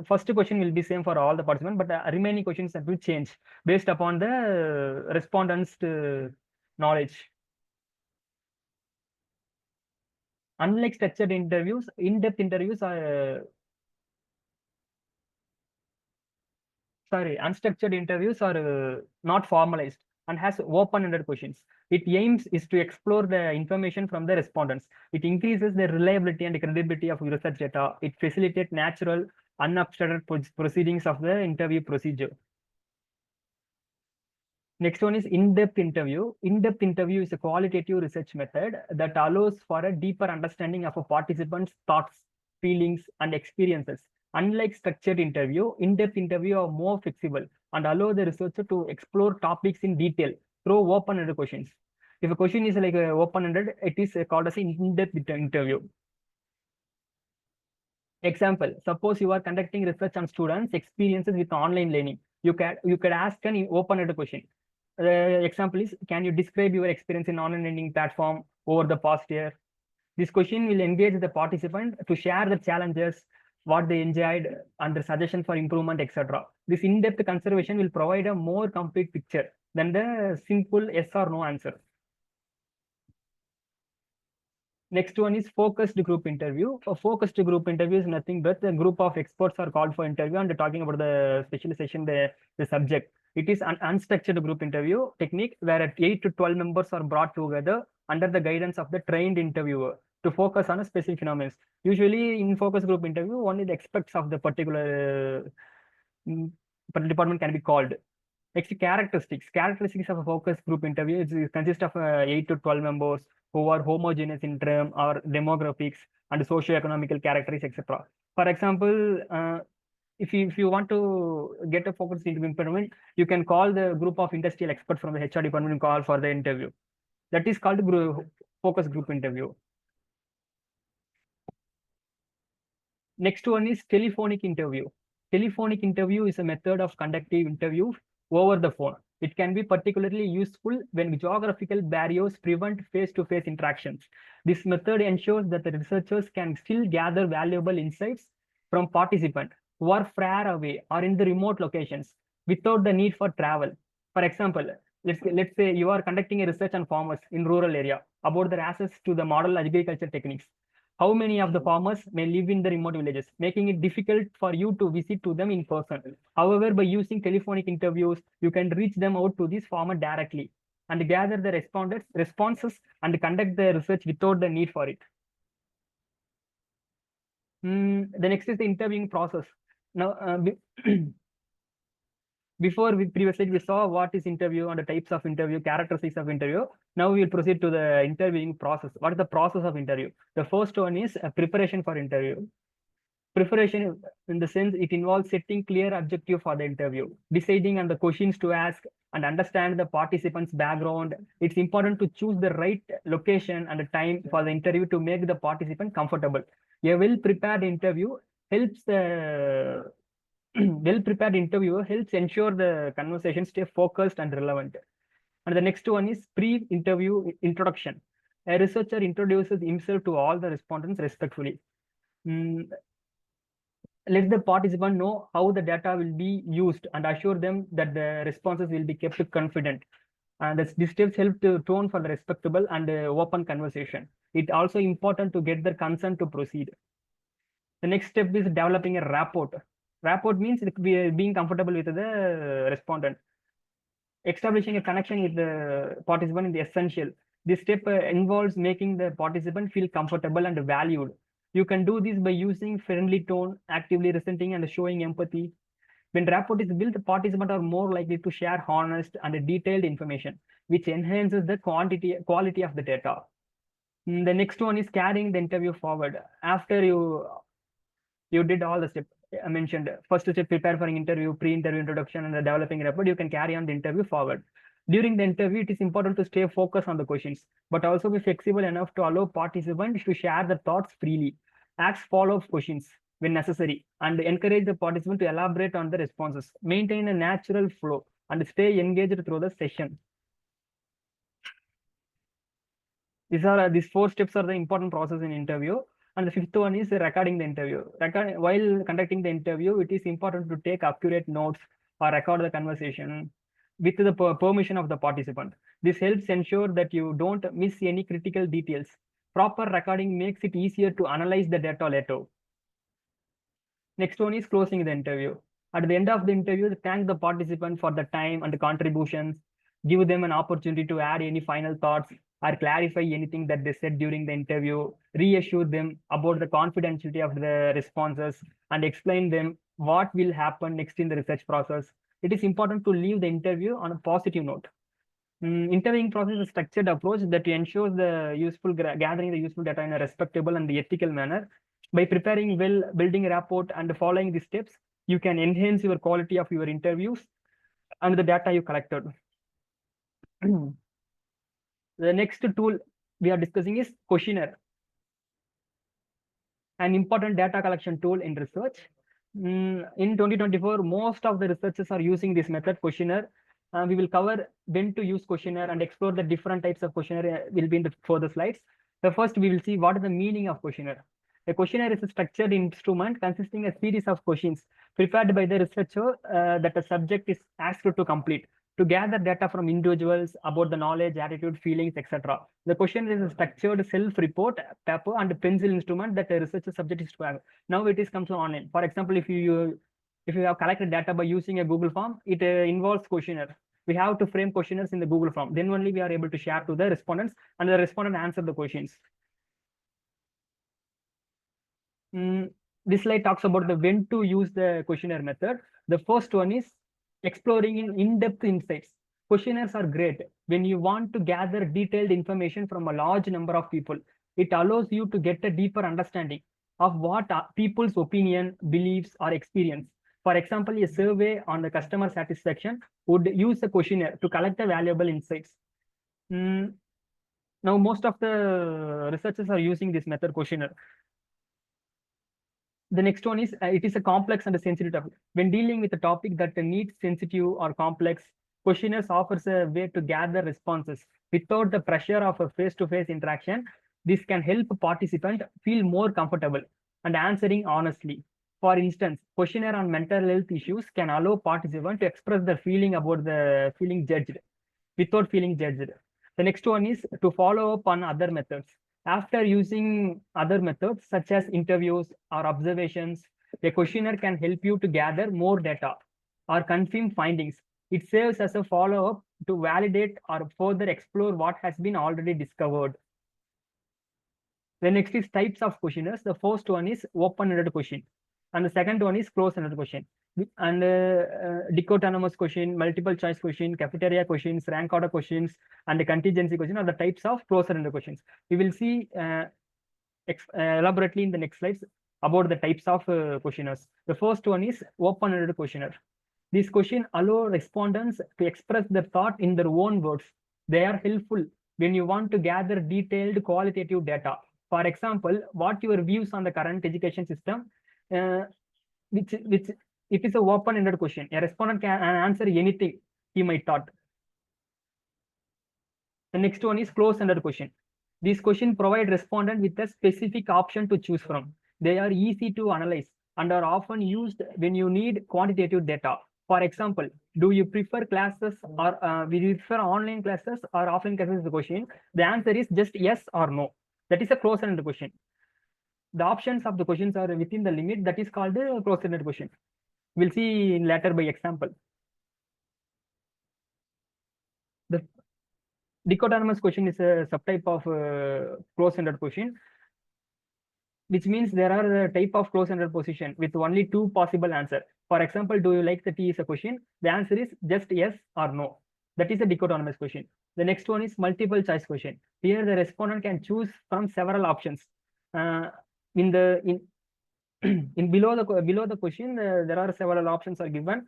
First question will be same for all the participants, but the remaining questions will change based upon the respondent's knowledge. Unlike structured interviews, in-depth interviews are unstructured interviews are not formalized and has open-ended questions. Its aims is to explore the information from the respondents. It increases the reliability and credibility of research data. It facilitates natural, unobstructed proceedings of the interview procedure. Next one is in-depth interview. In-depth interview is a qualitative research method that allows for a deeper understanding of a participant's thoughts, feelings, and experiences. Unlike structured interview, in-depth interview are more flexible and allow the researcher to explore topics in detail through open-ended questions. If a question is like open-ended, it is called as an in-depth interview. Example, suppose you are conducting research on students' experiences with online learning. You could ask an open-ended question. Example is, can you describe your experience in online learning platform over the past year? This question will engage the participant to share the challenges, what they enjoyed, and the suggestion for improvement, etc. This in-depth conversation will provide a more complete picture than the simple yes or no answer. Next one is focused group interview. A focused group interview is nothing but a group of experts are called for interview and talking about the specialization, the subject. It is an unstructured group interview technique where 8 to 12 members are brought together under the guidance of the trained interviewer to focus on a specific phenomenon. Usually in focus group interview, only the experts of the particular department can be called. Next, characteristics. Characteristics of a focus group interview consists of 8 to 12 members who are homogeneous in term or demographics and socio-economical characteristics, etc. For example, if you want to get a focus interview improvement, you can call the group of industrial experts from the HR department and call for the interview. That is called focus group interview. Next one is telephonic interview. Telephonic interview is a method of conducting interview over the phone. It can be particularly useful when geographical barriers prevent face-to-face interactions. This method ensures that the researchers can still gather valuable insights from participants who are far away or in the remote locations without the need for travel. For example, let's say you are conducting a research on farmers in rural area about their access to the model agriculture techniques. How many of the farmers may live in the remote villages, making it difficult for you to visit to them in person. However, by using telephonic interviews, you can reach them out to this farmer directly and gather the responses and conduct the research without the need for it. The next is the interviewing process. Now, before previously we saw what is interview and the types of interview, characteristics of interview. Now we will proceed to the interviewing process. What is the process of interview? The first one is preparation for interview. Preparation in the sense it involves setting clear objective for the interview, deciding on the questions to ask and understand the participant's background. It's important to choose the right location and the time for the interview to make the participant comfortable. A well-prepared interview helps the well-prepared interviewer helps ensure the conversation stay focused and relevant. And the next one is pre-interview introduction. A researcher introduces himself to all the respondents respectfully. Let the participant know how the data will be used and assure them that the responses will be kept confident. And these steps help to tone for the respectable and open conversation. It's also important to get their consent to proceed. The next step is developing a rapport. Rapport means being comfortable with the respondent. Establishing a connection with the participant is essential. This step involves making the participant feel comfortable and valued. You can do this by using friendly tone, actively listening, and showing empathy. When rapport is built, the participants are more likely to share honest and detailed information, which enhances the quality of the data. The next one is carrying the interview forward. After you did all the steps I mentioned, first step, prepare for an interview, pre-interview introduction, and the developing rapport, you can carry on the interview forward. During the interview, it is important to stay focused on the questions, but also be flexible enough to allow participants to share their thoughts freely. Ask follow-up questions when necessary, and encourage the participant to elaborate on the responses. Maintain a natural flow and stay engaged through the session. These 4 steps are the important process in interview. And the 5th one is recording the interview. While conducting the interview, it is important to take accurate notes or record the conversation with the permission of the participant. This helps ensure that you don't miss any critical details. Proper recording makes it easier to analyze the data later. Next one is closing the interview. At the end of the interview, thank the participant for the time and the contributions. Give them an opportunity to add any final thoughts or clarify anything that they said during the interview. Reassure them about the confidentiality of the responses and explain them what will happen next in the research process. It is important to leave the interview on a positive note. Interviewing process is a structured approach that ensures the gathering the useful data in a respectable and ethical manner. By preparing well, building a rapport, and following these steps, you can enhance your quality of your interviews and the data you collected. The next tool we are discussing is questionnaire, an important data collection tool in research. In 2024, most of the researchers are using this method, questionnaire. We will cover when to use questionnaire and explore the different types of questionnaire will be in the further slides. The first, we will see what is the meaning of questionnaire. A questionnaire is a structured instrument consisting of a series of questions prepared by the researcher that the subject is asked to complete to gather data from individuals about the knowledge, attitude, feelings, etc. The questionnaire is a structured self-report paper and pencil instrument that a researcher subject is to have. Now it is comes online. For example, if you have collected data by using a Google form, it involves questionnaire. We have to frame questionnaires in the Google form. Then only we are able to share to the respondents, and the respondent answer the questions. This slide talks about the when to use the questionnaire method. The first one is exploring in-depth insights. Questionnaires are great when you want to gather detailed information from a large number of people. It allows you to get a deeper understanding of what people's opinion, beliefs, or experience. For example, a survey on the customer satisfaction would use a questionnaire to collect the valuable insights. Now, most of the researchers are using this method questionnaire. The next one is it is a complex and a sensitive topic. When dealing with a topic that needs sensitive or complex, questionnaires offers a way to gather responses without the pressure of a face-to-face interaction. This can help participant feel more comfortable and answering honestly. For instance, questionnaire on mental health issues can allow participant to express their feeling about the feeling judged without feeling judged. The next one is to follow up on other methods. After using other methods such as interviews or observations, a questionnaire can help you to gather more data or confirm findings. It serves as a follow-up to validate or further explore what has been already discovered. The next is types of questionnaires. The first one is open-ended question, and the second one is closed-ended question. And dichotomous question, multiple choice question, cafeteria questions, rank order questions, and the contingency question are the types of closed-ended questions. We will see elaborately in the next slides about the types of questionnaires. The first one is open-ended questionnaire. These questions allow respondents to express their thought in their own words. They are helpful when you want to gather detailed qualitative data. For example, what your views on the current education system, which it is a open-ended question. A respondent can answer anything he might thought. The next one is closed-ended question. These questions provide respondent with a specific option to choose from. They are easy to analyze and are often used when you need quantitative data. For example, do you prefer classes or will you prefer online classes or offline classes is the question. The answer is just yes or no. That is a closed-ended question. The options of the questions are within the limit, that is called a closed-ended question. We'll see in later by example. The dichotomous question is a subtype of closed-ended question, which means there are a type of closed-ended position with only two possible answers. For example, do you like the tea is a question. The answer is just yes or no. That is a dichotomous question. The next one is multiple choice question. Here the respondent can choose from several options. In below the question, there are several options are given.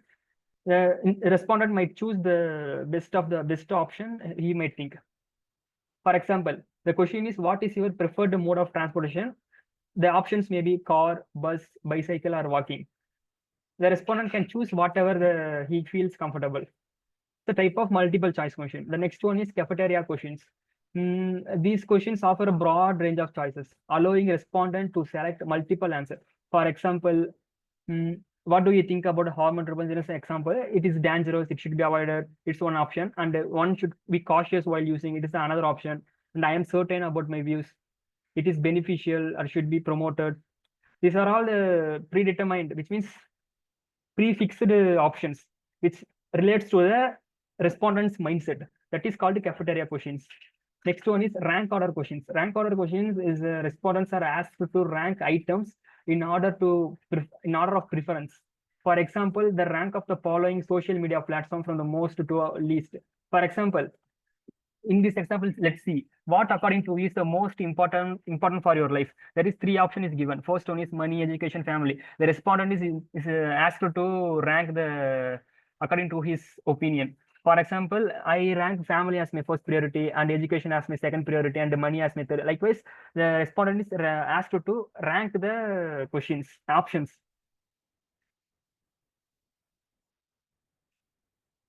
The respondent might choose the best option he might think. For example, the question is, what is your preferred mode of transportation? The options may be car, bus, bicycle, or walking. The respondent can choose whatever he feels comfortable. The type of multiple choice question. The next one is cafeteria questions. These questions offer a broad range of choices, allowing respondent to select multiple answers. For example, what do you think about hormone representation? As an example, it is dangerous, it should be avoided. It's one option, and one should be cautious while using it is another option. And I am certain about my views. It is beneficial or should be promoted. These are all predetermined, which means prefixed options, which relates to the respondent's mindset. That is called cafeteria questions. Next one is rank order questions. Rank order questions is respondents are asked to rank items in order of preference. For example, the rank of the following social media platform from the most to least. For example, in this example, let's see what according to you is the most important for your life. There is three options is given. First one is money, education, family. The respondent is asked to rank the according to his opinion. For example, I rank family as my first priority and education as my second priority and the money as my third. Likewise, the respondent is asked to rank the questions, options.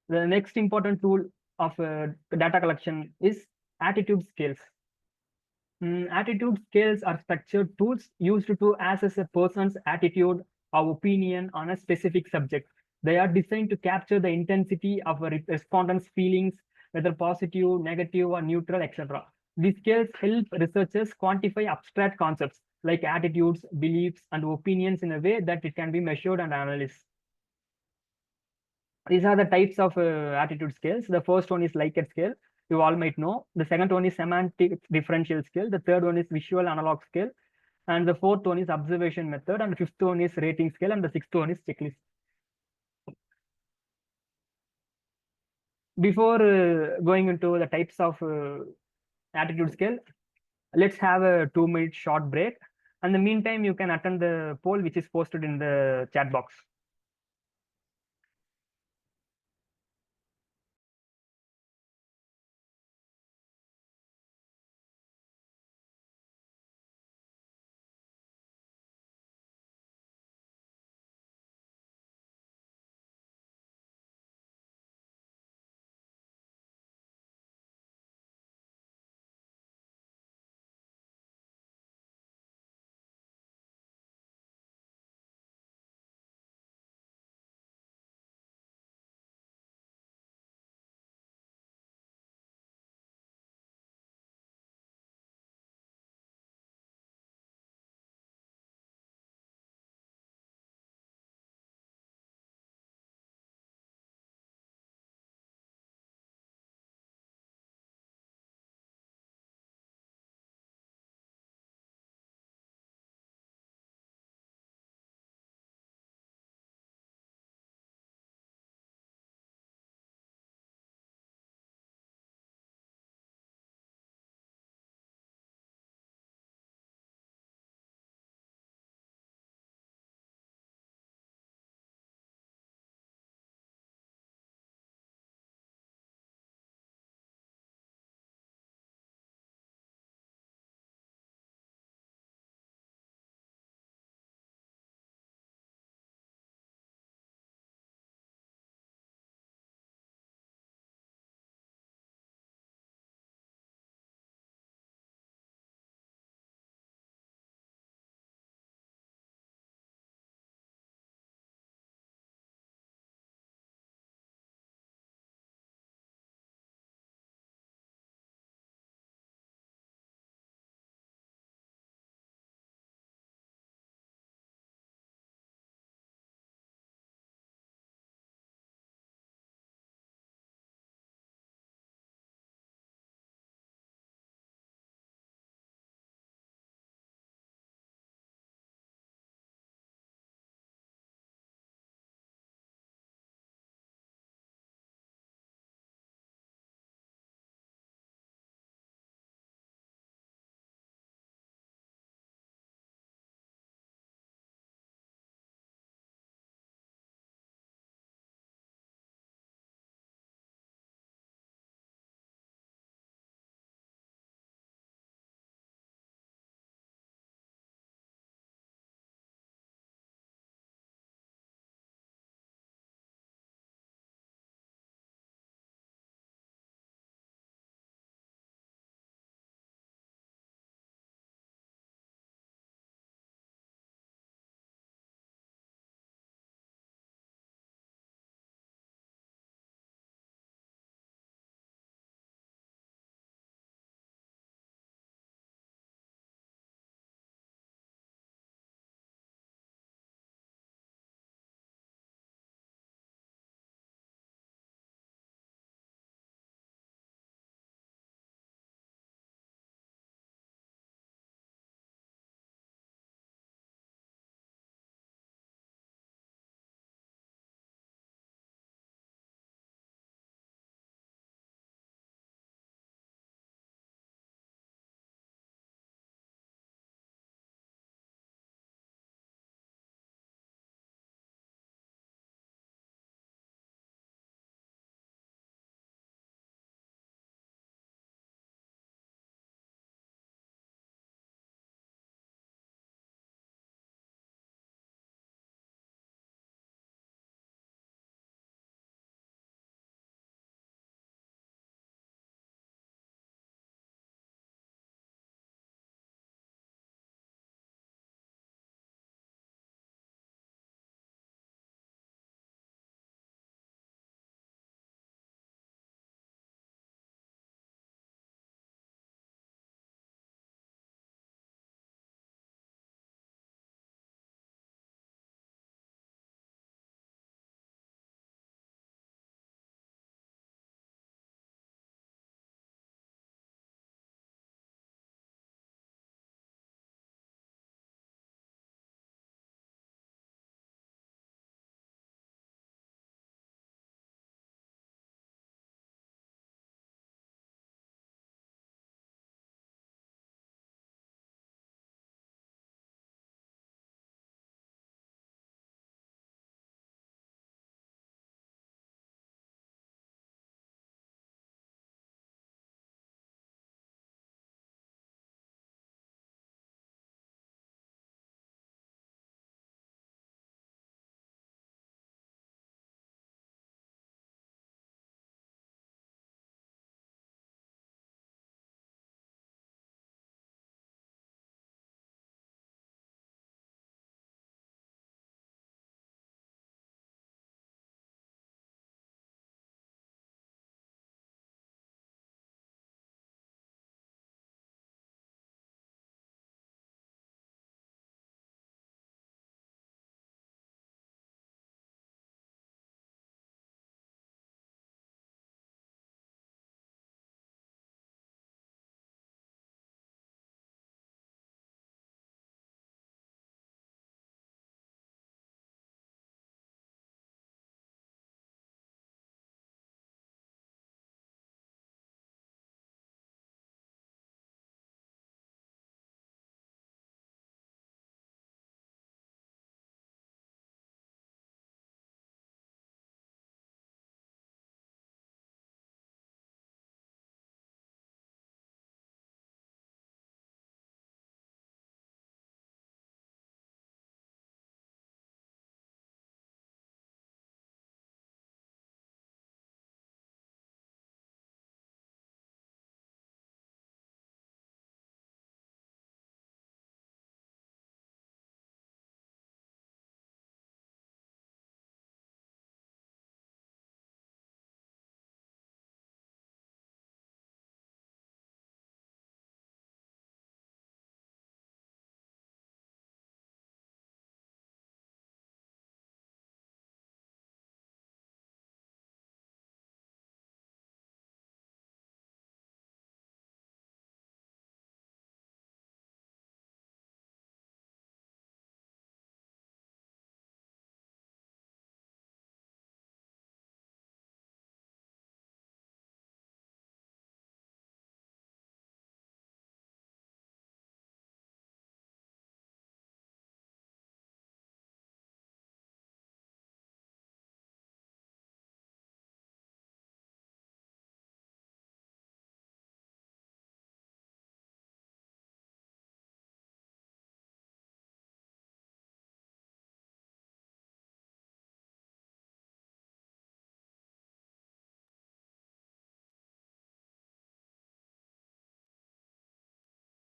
The next important tool of data collection is attitude scales. Attitude scales are structured tools used to assess a person's attitude or opinion on a specific subject. They are designed to capture the intensity of a respondent's feelings, whether positive, negative, or neutral, etc. These scales help researchers quantify abstract concepts like attitudes, beliefs, and opinions in a way that it can be measured and analyzed. These are the types of attitude scales. The first one is Likert scale. You all might know. The second one is semantic differential scale. The third one is visual analog scale. And the fourth one is observation method. And the fifth one is rating scale. And the sixth one is checklist. Before going into the types of attitude scale, let's have a 2-minute short break. And in the meantime, you can attend the poll which is posted in the chat box.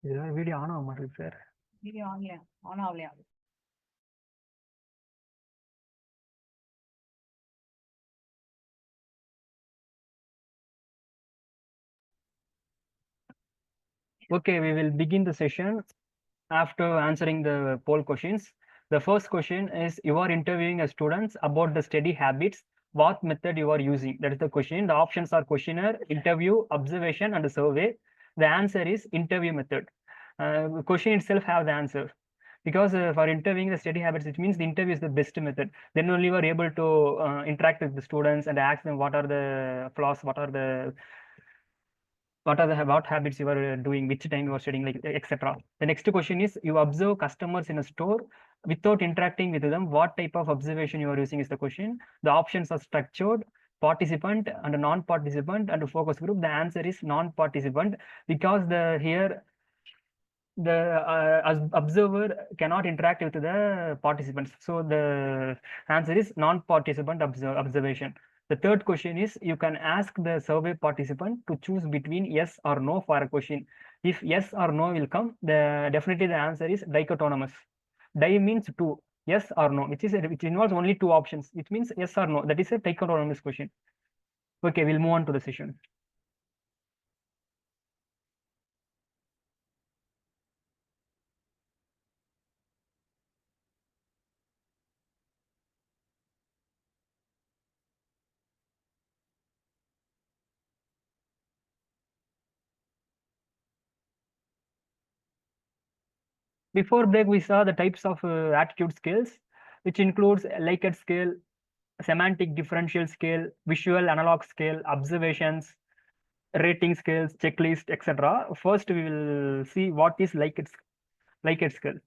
Video on ஆக மாட்டேங்குது sir. Video on ஆகலையா? Okay, we will begin the session after answering the poll questions. The first question is, you are interviewing a students about the study habits. What method you are using? That is the question. The options are questionnaire, interview, observation, and survey. The answer is interview method. Question itself have the answer. Because for interviewing the study habits, it means the interview is the best method. Then only you are able to interact with the students and ask them what are the flaws, what habits you are doing, which time you are studying, like etc. The next question is, you observe customers in a store without interacting with them. What type of observation you are using is the question. The options are structured, participant, and non-participant, and focus group. The answer is non-participant, because the observer cannot interact with the participants. So the answer is non-participant observation. The third question is, you can ask the survey participant to choose between yes or no for a question. If yes or no will come, definitely the answer is dichotomous. Di means two, yes or no, which involves only two options. It means yes or no. That is a dichotomous question. Okay, we'll move on to the session. Before break, we saw the types of attitude scales, which includes Likert scale, semantic differential scale, visual analog scale, observations, rating scales, checklist, etc. First, we will see what is Likert scale.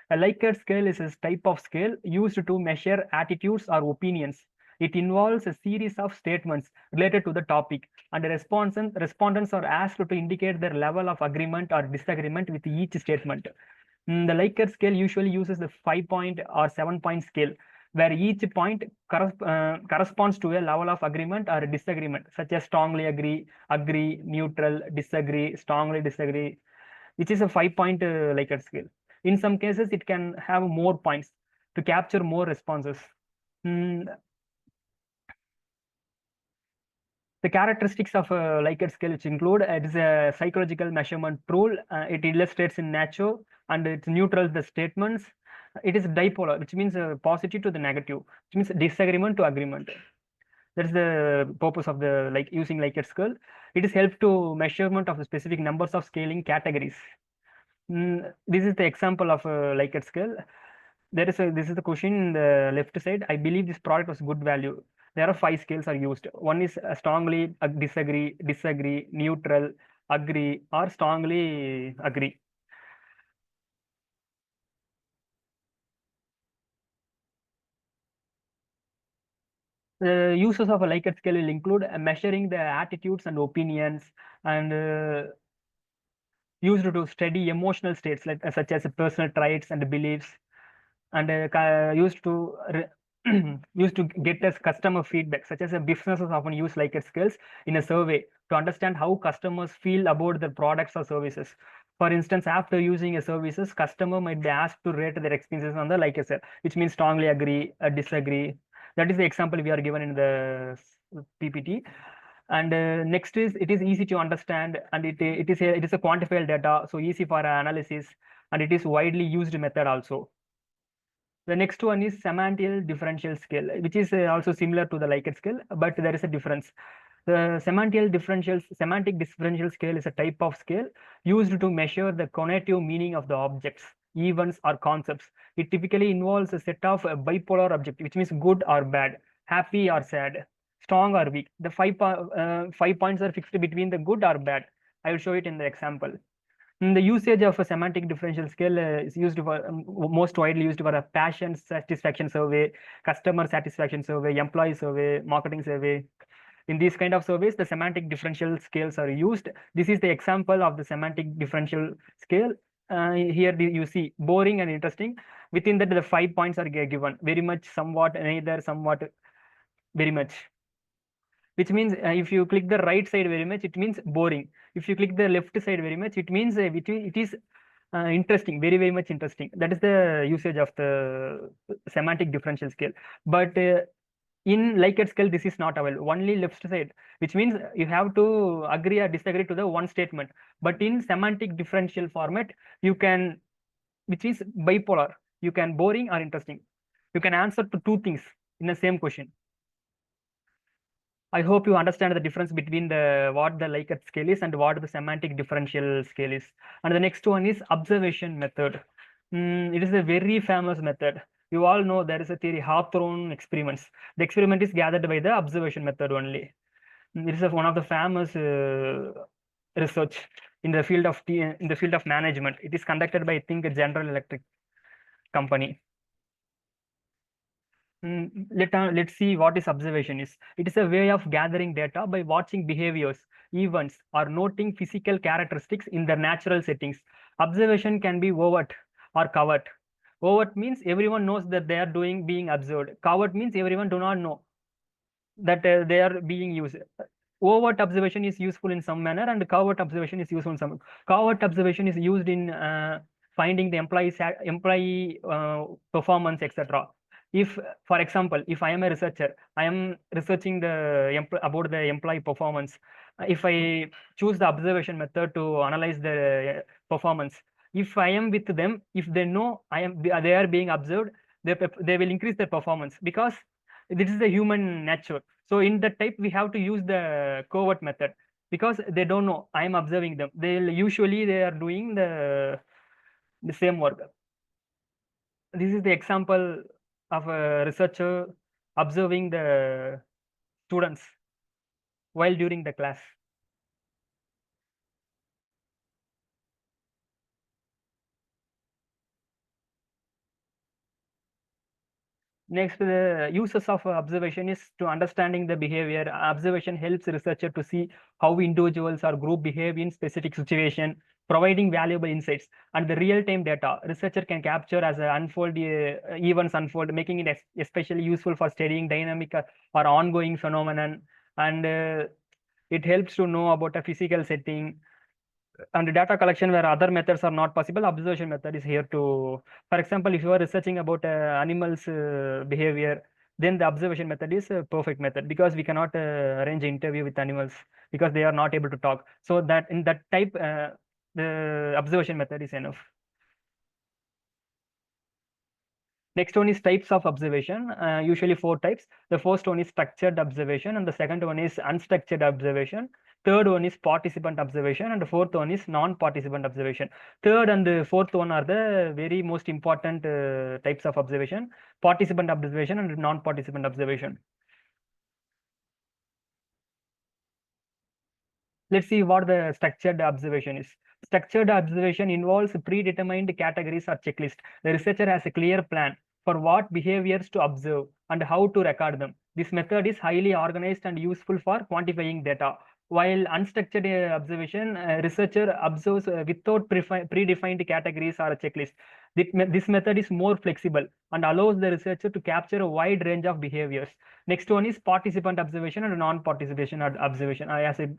A Likert scale is a type of scale used to measure attitudes or opinions. It involves a series of statements related to the topic, and respondents are asked to indicate their level of agreement or disagreement with each statement. The Likert scale usually uses the 5-point or 7-point scale, where each point corresponds to a level of agreement or disagreement, such as strongly agree, neutral, disagree, strongly disagree, which is a 5-point Likert scale. In some cases, it can have more points to capture more responses. The characteristics of a Likert scale, which include it is a psychological measurement tool. It illustrates in nature, and it neutrals the statements. It is dipolar, which means positive to the negative, which means disagreement to agreement. That's the purpose of the using Likert scale. It is help to measurement of the specific numbers of scaling categories. This is the example of a Likert scale. This is the question in the left side. I believe this product was good value. There are 5 scales are used. One is strongly disagree, neutral, agree, or strongly agree. The uses of a Likert scale will include measuring the attitudes and opinions, and used to study emotional states such as personal traits and beliefs, and used to used to get as customer feedback, such as businesses often use Likert scales in a survey to understand how customers feel about their products or services. For instance, after using a services, customer might be asked to rate their experiences on the Likert scale, which means strongly agree, disagree. That is the example we are given in the PPT. And next is, it is easy to understand, and it is a quantifiable data, so easy for analysis, and it is widely used method also. The next one is semantic differential scale, which is also similar to the Likert scale, but there is a difference. The semantic differential scale is a type of scale used to measure the connotative meaning of the objects, events, or concepts. It typically involves a set of bipolar objects, which means good or bad, happy or sad, strong or weak. The 5 points are fixed between the good or bad. I will show it in the example. The usage of a semantic differential scale is used for most widely used for a passion satisfaction survey, customer satisfaction survey, employee survey, marketing survey. In these kind of surveys, the semantic differential scales are used. This is the example of the semantic differential scale. Here you see boring and interesting. Within that, the 5 points are given: very much, somewhat, neither, somewhat, very much. which means if you click the right side very much, it means boring. If you click the left side very much, it means it is interesting, very, very much interesting. That is the usage of the semantic differential scale. But in Likert scale, this is not available, only left side, which means you have to agree or disagree to the one statement. But in semantic differential format, you can, which is bipolar, you can boring or interesting. You can answer to two things in the same question. I hope you understand the difference between the what the Likert scale is and what the semantic differential scale is. And the next one is observation method. It is a very famous method. You all know there is a theory, Hawthorne experiments. The experiment is gathered by the observation method only. It is one of the famous research in the field of management. It is conducted by, I think, General Electric company. Let's see what is observation is. It is a way of gathering data by watching behaviors, events, or noting physical characteristics in their natural settings. Observation can be overt or covert. Overt means everyone knows that they are being observed. Covert means everyone do not know that they are being used. Overt observation is useful in some manner, and covert observation is useful in some. Covert observation is used in finding the employee performance, etc. If, for example, if I am a researcher, I am researching about the employee performance. If I choose the observation method to analyze the performance, if I am with them, if they know they are being observed, they will increase their performance, because this is the human nature. So in that type, we have to use the covert method, because they don't know I am observing them. They are doing the same work. This is the example of a researcher observing the students while during the class. Next, the uses of observation is to understanding the behavior. Observation helps researcher to see how individuals or group behave in specific situation, providing valuable insights. And the real-time data researcher can capture as events unfold, making it especially useful for studying dynamic or ongoing phenomenon. And it helps to know about a physical setting. And data collection where other methods are not possible, observation method is here to, for example, if you are researching about animals behavior, then the observation method is a perfect method, because we cannot arrange an interview with animals because they are not able to talk. So that in that type, the observation method is enough. Next one is types of observation, usually 4 types. The first one is structured observation, and the second one is unstructured observation. Third one is participant observation, and the fourth one is non-participant observation. Third and the fourth one are the very most important types of observation: participant observation and non-participant observation. Let's see what the structured observation is. Structured observation involves predetermined categories or checklist. The researcher has a clear plan for what behaviors to observe and how to record them. This method is highly organized and useful for quantifying data. While unstructured observation, researcher observes without predefined categories or a checklist. This method is more flexible and allows the researcher to capture a wide range of behaviors. Next one is participant observation and non-participation observation. As I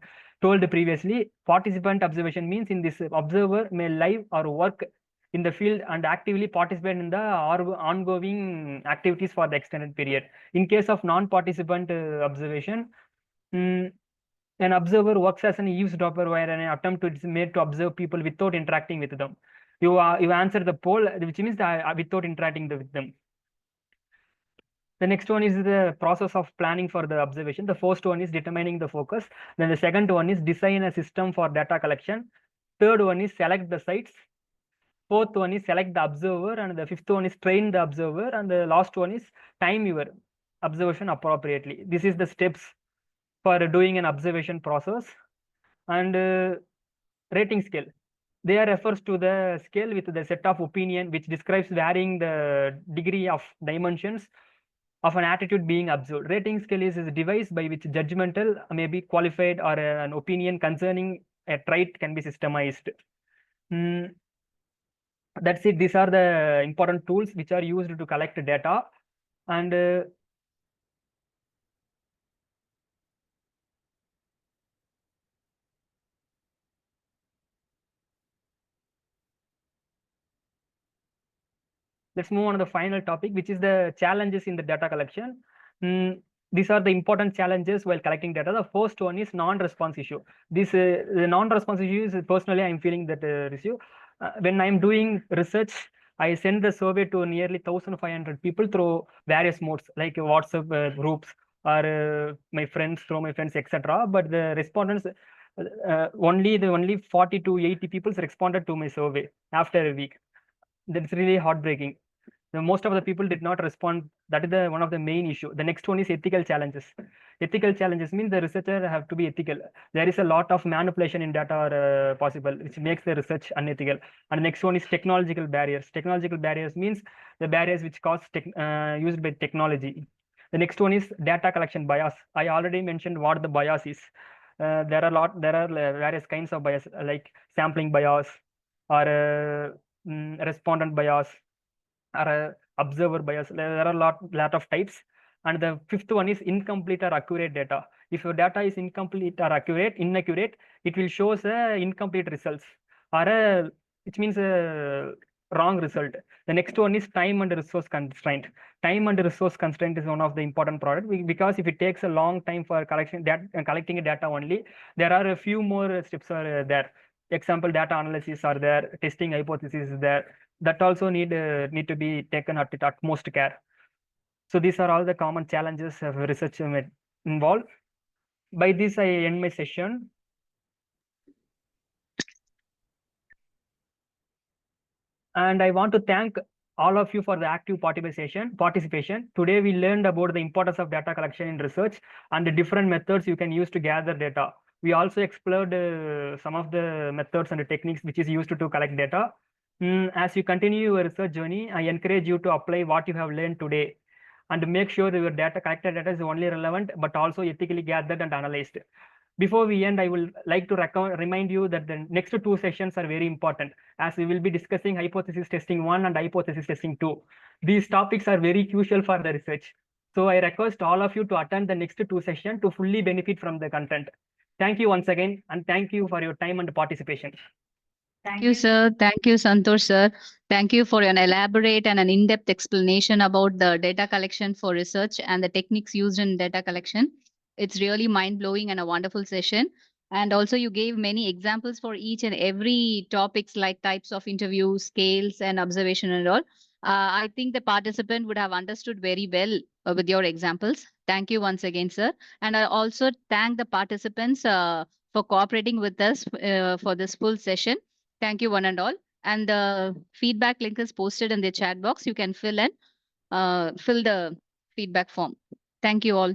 told previously, participant observation means in this observer may live or work in the field and actively participate in the ongoing activities for the extended period. In case of non-participant observation, an observer works as an eavesdropper where an attempt is made to observe people without interacting with them. You answer the poll, which means without interacting with them. The next one is the process of planning for the observation. The first one is determining the focus. Then the second one is design a system for data collection. Third one is select the sites. Fourth one is select the observer. And the fifth one is train the observer. And the last one is time your observation appropriately. This is the steps for doing an observation process. And rating scale. There refers to the scale with the set of opinion which describes varying the degree of dimensions of an attitude being observed. Rating scale is a device by which judgmental may be qualified or an opinion concerning a trait can be systemized. That's it. These are the important tools which are used to collect data. And let's move on to the final topic, which is the challenges in the data collection. These are the important challenges while collecting data. The first one is non-response issue. The non-response issue is personally I'm feeling that issue. When I'm doing research, I send the survey to nearly 1,500 people through various modes like WhatsApp groups or my friends, through my friends, etc. But the respondents, only 40 to 80 people responded to my survey after a week. That's really heartbreaking. Most of the people did not respond. That is one of the main issue. The next one is ethical challenges. Ethical challenges means the researcher have to be ethical. There is a lot of manipulation in data possible, which makes the research unethical. And the next one is technological barriers. Technological barriers means the barriers which cause used by technology. The next one is data collection bias. I already mentioned what the bias is. There are various kinds of bias like sampling bias or respondent bias or observer bias. There are a lot of types. And the fifth one is incomplete or accurate data. If your data is incomplete or inaccurate, it will show incomplete results or which means a wrong result. The next one is time and resource constraint. Time and resource constraint is one of the important product because if it takes a long time for collecting data only, there are a few more steps are there. Example, data analysis are there, testing hypothesis is there. That also need to be taken at utmost care. So these are all the common challenges of research involved. By this, I end my session. And I want to thank all of you for the active participation. Today, we learned about the importance of data collection in research and the different methods you can use to gather data. We also explored some of the methods and the techniques which is used to collect data. As you continue your research journey, I encourage you to apply what you have learned today and make sure that your collected data is only relevant, but also ethically gathered and analyzed. Before we end, I will like to remind you that the next two sessions are very important, as we will be discussing hypothesis testing 1 and hypothesis testing 2. These topics are very crucial for the research. So I request all of you to attend the next two sessions to fully benefit from the content. Thank you once again, and thank you for your time and participation. Thank you, sir. Thank you, Santosh, sir. Thank you for an elaborate and an in-depth explanation about the data collection for research and the techniques used in data collection. It's really mind-blowing and a wonderful session. And also you gave many examples for each and every topics like types of interview, scales and observation and all. I think the participant would have understood very well with your examples. Thank you once again, sir. And I also thank the participants for cooperating with us for this full session. Thank you one and all. And the feedback link is posted in the chat box. You can fill the feedback form. Thank you all.